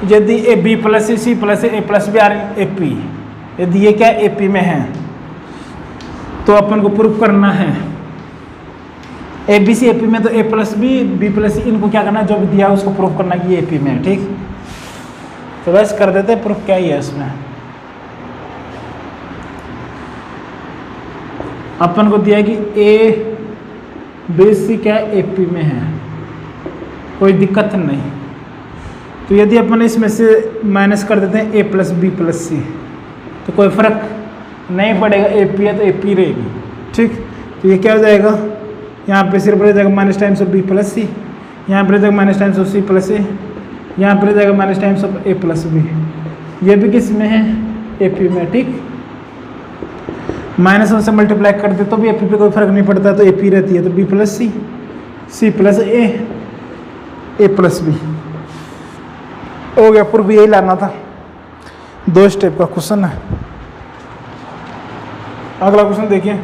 यदि A B plus C plus A plus B are A P, यदि ये क्या ए पी में है तो अपन को प्रूफ करना है A B C A P में, तो ए प्लस बी प्लस सी, इनको क्या करना है, जो भी दिया है उसको प्रूफ करना कि ये ए पी में है, ठीक। तो बस कर देते हैं प्रूफ, क्या ही है इसमें। अपन को दिया कि ए बी सी क्या ए पी में है, कोई दिक्कत नहीं। तो यदि अपन इसमें से माइनस कर देते हैं ए प्लस बी प्लस सी, तो कोई फर्क नहीं पड़ेगा, ए पी है तो ए पी रहेगी, ठीक। तो ये क्या हो जाएगा, यहाँ पे सिर्फ रह जाएगा minus times of b plus c, यहाँ पर जाएगा minus times of c plus a, यहाँ पर जाएगा minus times of a plus b. ये भी किस में है, ए पी में। ठीक, -1 से मल्टीप्लाई कर दे तो भी ए पी पे कोई फर्क नहीं पड़ता, तो ए पी रहती है, तो बी प्लस सी, सी प्लस ए प्लस बी हो गया। पूर्व यही लाना था, 2 स्टेप का क्वेश्चन है। अगला क्वेश्चन देखिए,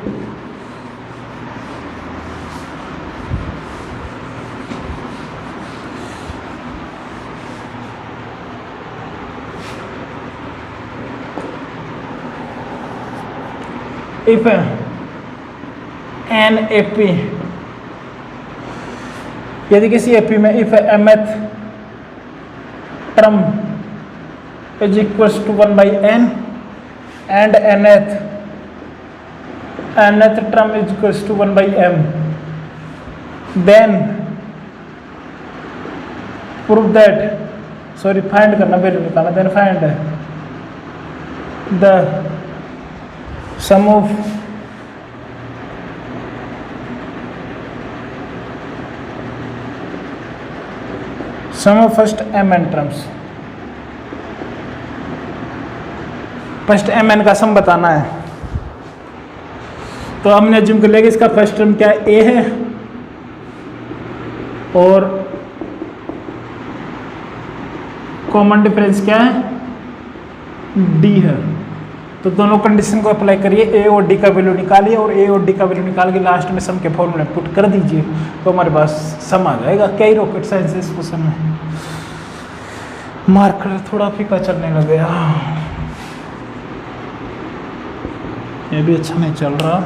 if an AP, यदि किसी एपी में if mth term is equals to 1 by n and nth term is equals to 1 by m, then prove that, sorry find करना, वैल्यू निकालना, then find the sum of first mn terms। First mn का sum बताना है, तो हमने assume कर लिया कि इसका फर्स्ट टर्म क्या है, a है, और कॉमन डिफरेंस क्या है, d है। तो दोनों कंडीशन को अप्लाई करिए, ए और डी का वैल्यू निकालिए, और ए और डी का वैल्यू निकाल के लास्ट में सम के फॉर्मूले पुट कर दीजिए, तो हमारे पास सम आ जाएगा। क्या ही रॉकेट साइंस इस क्वेश्चन में। मार्कर थोड़ा फीका चलने लग गया, ये भी अच्छा नहीं चल रहा।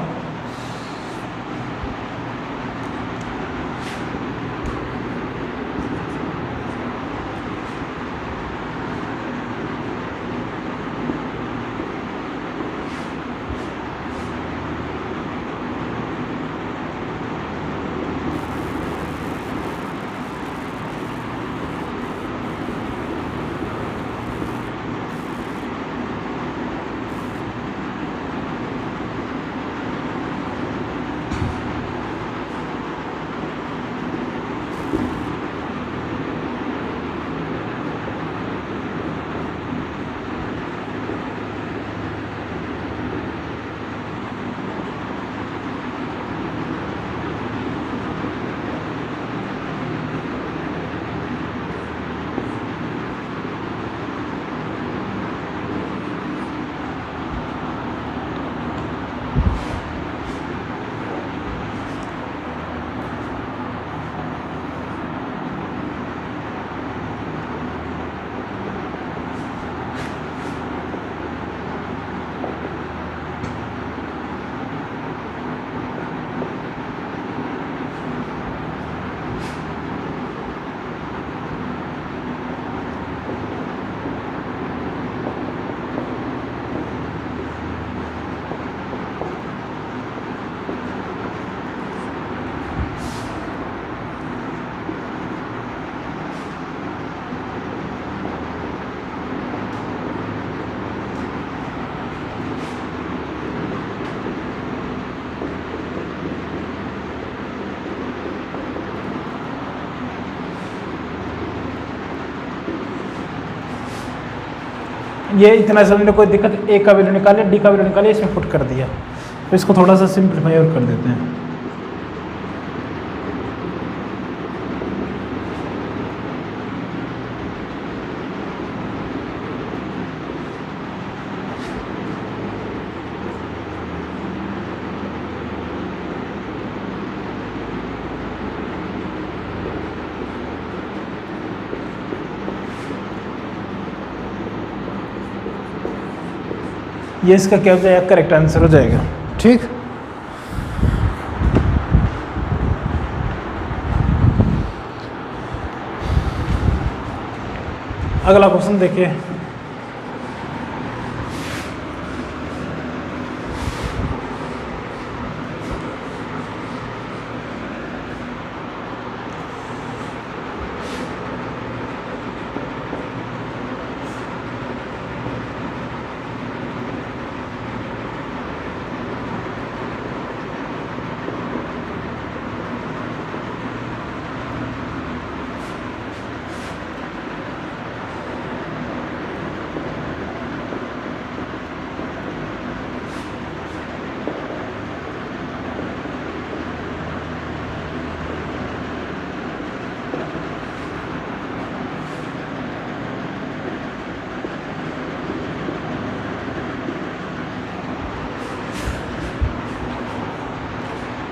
ये इतना समझने कोई दिक्कत, ए का वैल्यू निकाले, डी का वैल्यू निकाले, इसमें पुट कर दिया। तो इसको थोड़ा सा सिंप्लीफाई और कर देते हैं। ये इसका क्या हो जाएगा, करेक्ट आंसर हो जाएगा। ठीक, अगला क्वेश्चन देखिए,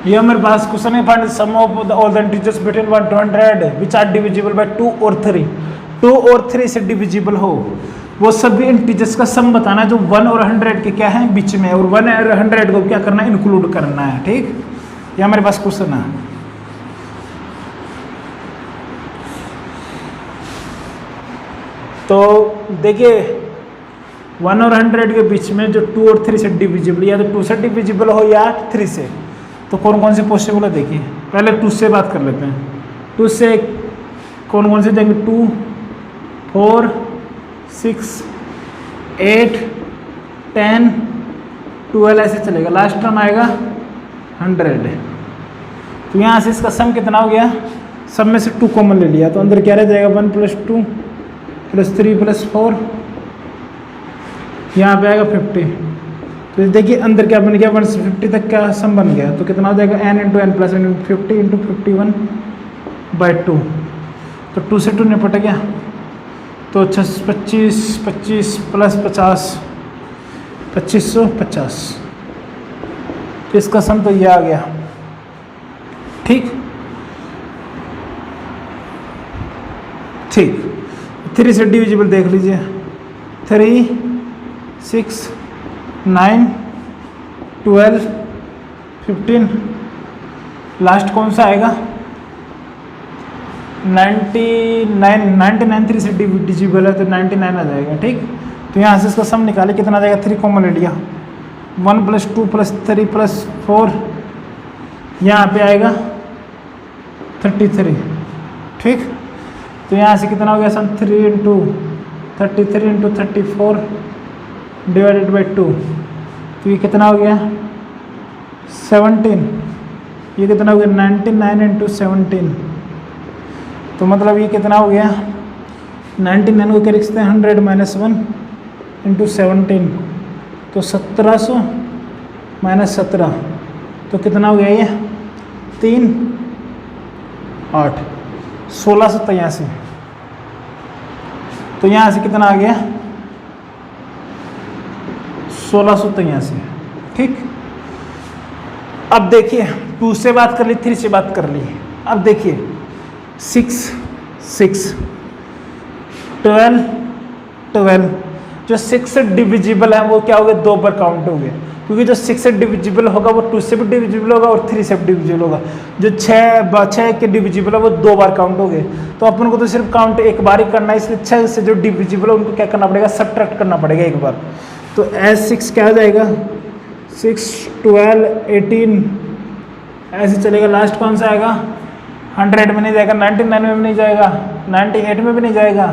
ये हमारे पास क्वेश्चन है, find sum of all the integers between 1 to 100 which are divisible by 2 और 3। 2 और 3 से डिविजिबल हो वो सभी इंटीजर्स का सम बताना है जो 1 और 100 के क्या है बीच में, और 1 और 100 को क्या करना है, इंक्लूड करना है। ठीक, ये हमारे पास क्वेश्चन है। तो देखिए 1 और 100 के बीच में जो 2 और 3 से डिविजिबल, या तो 2 से डिविजिबल हो या 3 से, तो कौन कौन से पॉसिबल है देखिए। पहले 2 से बात कर लेते हैं। 2 से कौन कौन से जाएंगे, 2, 4, 6, 8, 10, 12 ऐसे चलेगा, लास्ट टर्म आएगा 100। तो यहाँ से इसका सम कितना हो गया, सब में से 2 कॉमन ले लिया तो अंदर क्या रह जाएगा, 1 + 2 + 3 + 4, यहाँ पे आएगा 50। तो देखिए अंदर क्या बन गया, 1 से 50 तक का सम बन गया। तो कितना हो जाएगा, n × n + n 50 × 51/2। तो 2 से 2 निपट गया, तो 25 25 + 50 2550। तो इसका सम तो ये आ गया। ठीक ठीक, 3 से डिविजिबल देख लीजिए, 3, 6, 9, 12, 15, लास्ट कौन सा आएगा, 99 3 से डिविजिबल है तो 99 आ जाएगा। ठीक, तो यहाँ से इसका सम निकाले, कितना आ जाएगा, 3 कॉमन ले लिया, 1 + 2 + 3 + 4, यहाँ पे आएगा 33। ठीक, तो यहाँ से कितना हो गया सम, 3 × 33 × 34 / 2। तो ये कितना हो गया, 17। ये कितना हो गया, 99 × 17। तो मतलब ये कितना हो गया, 99 को क्या लिखते हैं, 100 - 1 × 17, तो 1700 - 17, तो कितना हो गया ये, 3, 8, 1683। तो यहाँ से कितना आ गया, 1683। ठीक, अब देखिए 2 से बात कर ली, 3 से बात कर ली। अब देखिए 6, 6, 12, 12, जो 6 से डिविजिबल है वो क्या हो गया, 2 बार काउंट हो गया, क्योंकि जो 6 से डिविजिबल होगा वो 2 से भी डिविजिबल होगा और 3 से भी डिविजिबल होगा। जो 6 के डिविजिबल है वो 2 बार काउंट हो गए। तो अपन को तो सिर्फ काउंट एक बार ही करना है, इसलिए 6 से जो डिविजिबल है उनको क्या करना पड़ेगा, सब्ट्रैक्ट करना पड़ेगा एक बार। तो S6 क्या आ जाएगा, 6, 12, 18 ऐसे चलेगा। लास्ट कौन सा आएगा, 100 में नहीं जाएगा, 99 में भी नहीं जाएगा, 98 में भी नहीं जाएगा,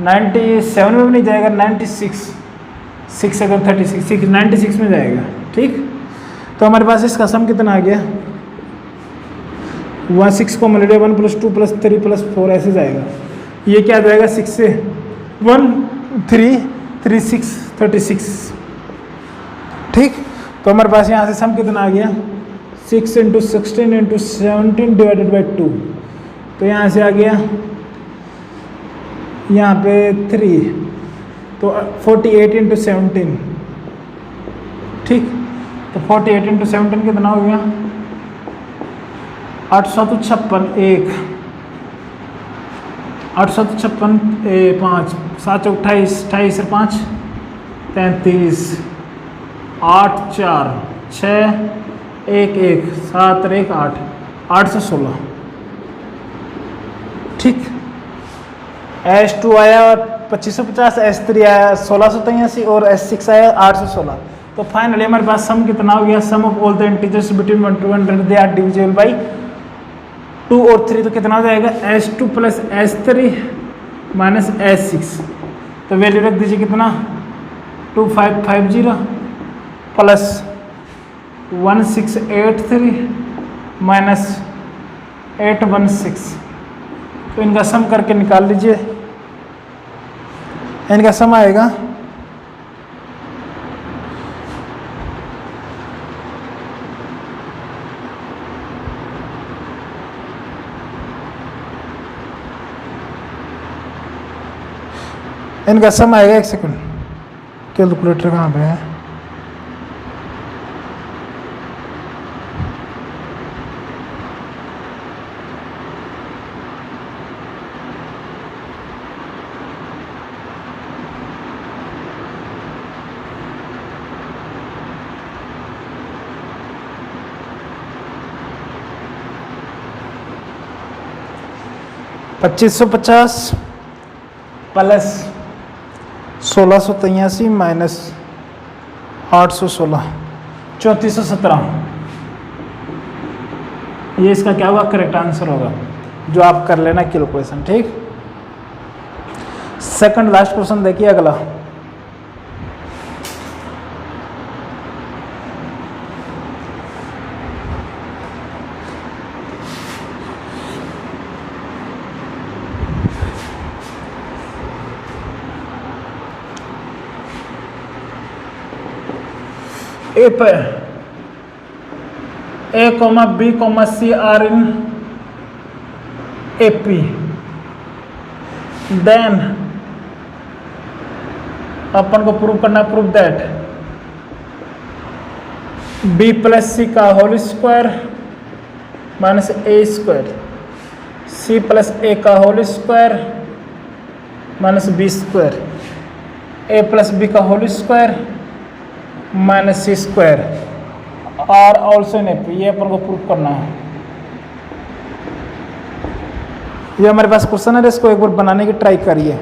97 में भी नहीं जाएगा, 96, 6 से 36, 96 में जाएगा। ठीक, तो हमारे पास इसका सम कितना आ गया, 6 को मिल 1 + 2 + 3 + 4 ऐसे जाएगा। ये क्या जाएगा, 6 से 1, 3, 3, 6, 36। ठीक, तो हमारे पास यहाँ से सम कितना आ गया, 6 × 16 × 17 / 2। तो यहाँ से आ गया, यहाँ पे 3, तो 48 × 17। ठीक, तो 48 × 17 कितना हो गया, 856, 1, 856, 5, 7, 28, 28 और 5, 33, 8, 4, 6, 1, 1, 7 और 1, 8, 816। ठीक, S2 आया 2550, S3 आया 1683 और S6 आया 816। तो फाइनली हमारे पास सम कितना हो गया, sum of all the integers between 1 to 100 they are divisible by 2 और 3। तो कितना हो जाएगा, S2 + S3 - S6। तो वैल्यू रख दीजिए कितना, 2550 + 1683 - 816। तो इनका सम करके निकाल लीजिए, इनका सम आएगा एक सेकंड, कैलकुलेटर कहाँ पे है, 2550 प्लस 1683 माइनस 816 3417। ये इसका क्या होगा, करेक्ट आंसर होगा, जो आप कर लेना कैलकुलेशन। ठीक, सेकंड लास्ट क्वेश्चन देखिए अगला। If A, B, C are in AP, then अपन को प्रूव करना, prove that B plus C का whole square minus A square, C plus A का whole square minus B square, A plus B का whole square minus C square और also in AP। ये अपन को prove करना है। ये हमारे पास क्वेश्चन है, इसको एक बार बनाने की ट्राई करिए।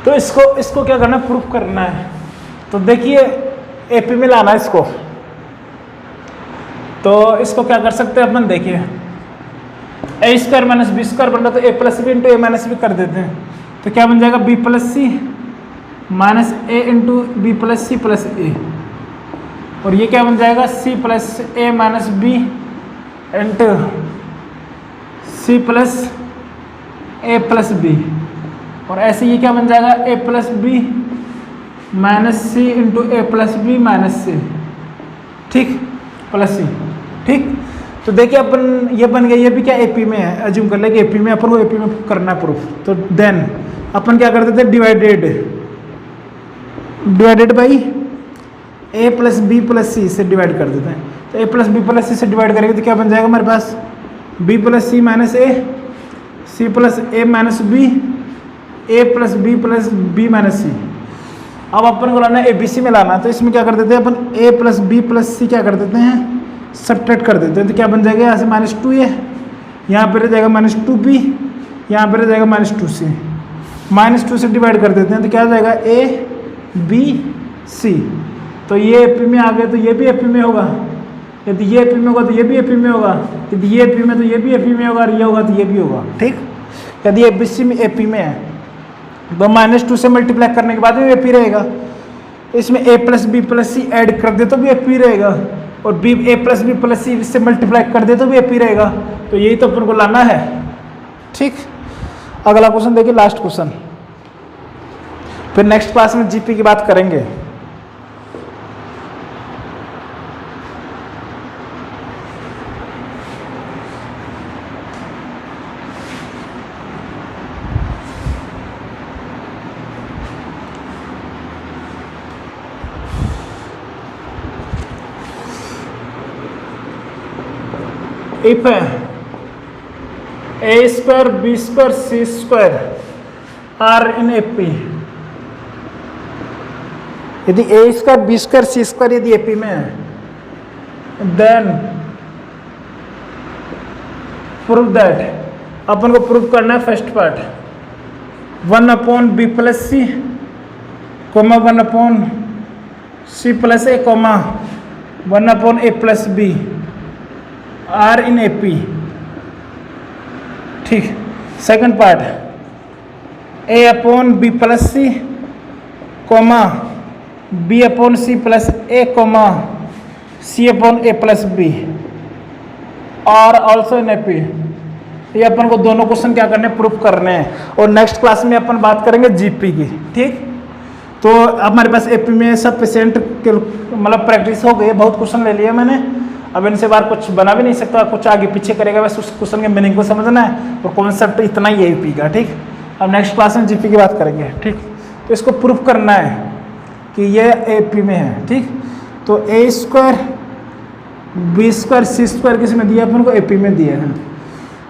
तो इसको क्या करना है, प्रूफ करना है। तो देखिए एपी में लाना है इसको, तो इसको क्या कर सकते हैं अपन, देखिए a square minus B square बन रहा, तो a plus b into a minus b कर देते हैं। तो क्या बन जाएगा, b plus c minus a into b plus C plus a, और ये क्या बन जाएगा, c plus a minus B into c plus A plus b, और ऐसे ये क्या बन जाएगा, a plus b minus c into A plus b minus सी, ठीक, प्लस सी। ठीक, तो देखिए अपन ये बन गया, ये भी क्या एपी में है, अज्यूम कर ले कि एपी में, अपन को एपी में करना है प्रूफ। तो देन अपन क्या करते थे, divided by a plus b plus c से डिवाइड कर देते हैं। तो a plus b plus c से डिवाइड करेंगे तो क्या बन जाएगा हमारे पास, b plus c minus a, c plus a minus b, a plus b minus c. अब अपन को लाना है ए बी सी में लाना है, तो इसमें क्या कर देते हैं अपन, ए प्लस बी प्लस सी क्या कर देते हैं, सब्ट्रैक्ट कर देते हैं। तो क्या बन जाएगा, यहाँ से माइनस टू ए, यहाँ पर रह जाएगा माइनस टू बी, यहाँ पर रह जाएगा माइनस टू सी, माइनस टू से डिवाइड कर देते हैं तो क्या हो जाएगा, ए बी सी। तो ये एपी में आ गए, तो ये भी एपी में होगा, यदि ये एपी में होगा तो ये भी एपी में होगा, यदि ये एपी में तो ये भी एपी में होगा, और ये होगा तो ये भी होगा। ठीक, यदि ए बी सी में एपी में है तो माइनस टू से मल्टीप्लाई करने के बाद भी एपी रहेगा। इसमें ए प्लस बी प्लस सी ऐड कर दे तो भी एपी रहेगा, और B a plus b plus c से मल्टीप्लाई कर दे तो भी एपी रहेगा। तो यही तो अपन को लाना है। ठीक, अगला क्वेश्चन देखिए, लास्ट क्वेश्चन, फिर नेक्स्ट क्लास में जीपी की बात करेंगे। If a square, b square, c square are in AP, यदि a square B square C square यदि AP में है, देन प्रूव दैट, अपन को प्रूव करना है first part, 1 upon b plus c comma 1 upon c plus a comma 1 upon a plus B are in AP. ठीक, second part, a upon b plus c comma b upon c plus a comma c upon a plus b और also in AP. ये अपन को दोनों question क्या करने हैं, proof करने हैं। और नेक्स्ट क्लास में अपन बात करेंगे जीपी की। ठीक, तो अब हमारे पास एपी में सब पेशेंट के मतलब प्रैक्टिस हो गई, बहुत क्वेश्चन ले लिया मैंने। अब इनसे बार कुछ बना भी नहीं सकता, कुछ आगे पीछे करेगा, बस उस क्वेश्चन के मीनिंग को समझना है और कॉन्सेप्ट इतना ही एपी का। ठीक, अब नेक्स्ट क्लास में जीपी की बात करेंगे। ठीक, तो इसको प्रूफ करना है कि ये एपी में है। ठीक, तो ए square B square C square किस में दिया अपन को, एपी में दिया है।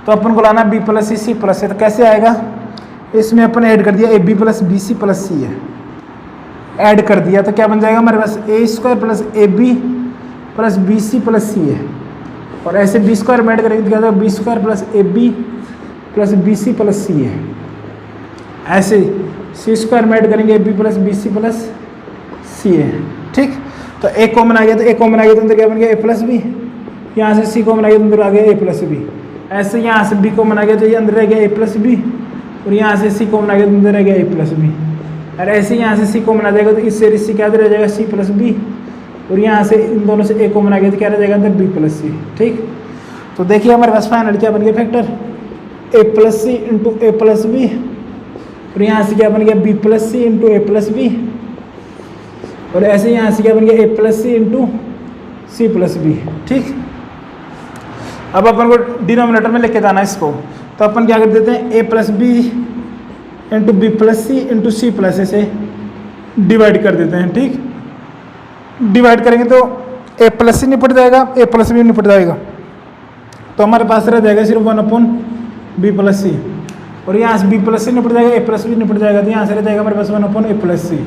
तो अपन को लाना बी प्लस सी प्लस है, तो कैसे आएगा, इसमें अपन ऐड कर दिया a B plus b c plus c है, ऐड कर दिया तो क्या बन जाएगा हमारे पास a square plus A B plus b c plus c है। और ऐसे बी स्क्वायर में ऐड करेंगे तो क्या होगा, b square plus A B plus b c plus c है। ऐसे सी स्क्वायर में ऐड करेंगे a B plus b c plus c है। ठीक, तो ए कॉमन आ गया, तो ए कॉमन आ गया तो अंदर क्या बन गया ए प्लस बी, यहाँ से सी कॉमन आ गया तो अंदर आ गया ए प्लस बी। ऐसे यहाँ से बी कॉमन आ गया तो ये अंदर रह गया ए प्लस बी, और यहाँ से सी कॉमन आ गया तो अंदर रह गया ए प्लस बी। और ऐसे यहाँ से सी कॉमन आ जाएगा तो इससे इससे क्या रह जाएगा सी प्लस बी, और यहाँ से इन दोनों से ए कॉमन आ गया तो क्या रह जाएगा अंदर बी प्लस सी। ठीक, तो देखिए हमारे पास फाइनल क्या बन गया फैक्टर ए प्लस सी इंटू ए प्लस बी, और यहाँ से क्या बन गया बी प्लस सी इंटू ए प्लस बी, और ऐसे यहाँ से क्या बन गया ए plus c into c plus B. ठीक, अब अपन को डिनोमिनेटर में लेके जाना है इसको, तो अपन क्या कर देते हैं a plus b into b plus c into c plus a से डिवाइड कर देते हैं। ठीक, डिवाइड करेंगे तो ए प्लस सी निपट जाएगा, ए प्लस बी निपट जाएगा, तो हमारे पास रह जाएगा सिर्फ 1 अपॉन बी प्लस सी, और यहाँ से बी प्लस सी निपट जाएगा, ए प्लस बी निपट जाएगा, तो यहाँ से रह जाएगा हमारे पास 1 अपॉन ए प्लस सी,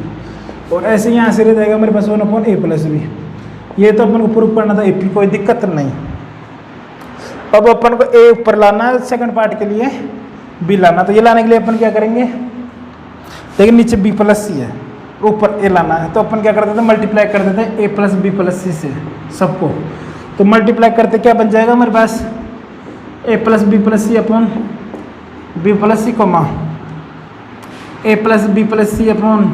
और ऐसे यहाँ से रह जाएगा हमारे पास 1 अपॉन ए प्लस बी। ये तो अपन को प्रूफ करना था एपी, कोई दिक्कत नहीं। अब अपन को ए ऊपर लाना है सेकंड पार्ट के लिए, बी लाना, तो ये लाने के लिए अपन क्या करेंगे, लेकिन नीचे बी प्लस सी है, ऊपर ए लाना है, तो अपन क्या कर देते हैं मल्टीप्लाई कर देते हैं a plus b plus c से सबको। तो मल्टीप्लाई करते क्या बन जाएगा हमारे पास ए plus b plus C upon b plus c coma A plus b plus C upon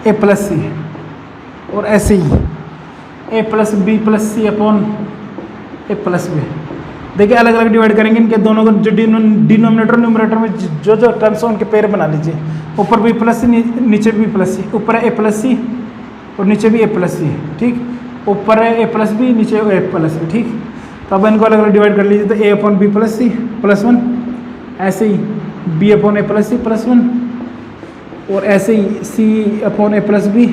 a plus सी, और ऐसे ही ए plus b plus C upon a plus B. देखिए अलग अलग डिवाइड करेंगे इनके दोनों को, जो डिनोमिनेटर न्यूमरेटर में जो जो टर्म्स हैं उनके पेयर बना लीजिए। ऊपर बी प्लस सी नीचे बी प्लस सी, ऊपर है ए प्लस सी और नीचे भी ए प्लस सी। ठीक, ऊपर है ए प्लस बी नीचे ए प्लस बी। ठीक, तो अब इनको अलग अलग डिवाइड कर लीजिए, तो a upon b plus C plus 1, ऐसे ही b upon a plus C plus 1, और ऐसे ही c upon a plus b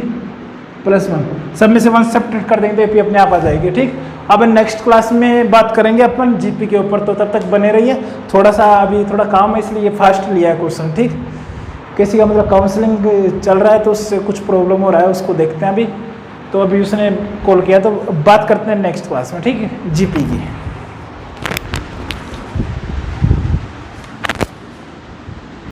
plus 1। सब में से 1 सब्ट्रैक्ट कर देंगे तो एपी अपने आप आ जाएगी। ठीक, अब नेक्स्ट क्लास में बात करेंगे अपन जीपी के ऊपर, तो तब तक बने रहिए। थोड़ा सा अभी थोड़ा काम है इसलिए फास्ट लिया है क्वेश्चन। ठीक, किसी का मतलब काउंसलिंग चल रहा है तो उससे कुछ प्रॉब्लम हो रहा है, उसको देखते हैं अभी। तो अभी उसने कॉल किया, तो बात करते हैं नेक्स्ट क्लास में। ठीक है, जीपी की।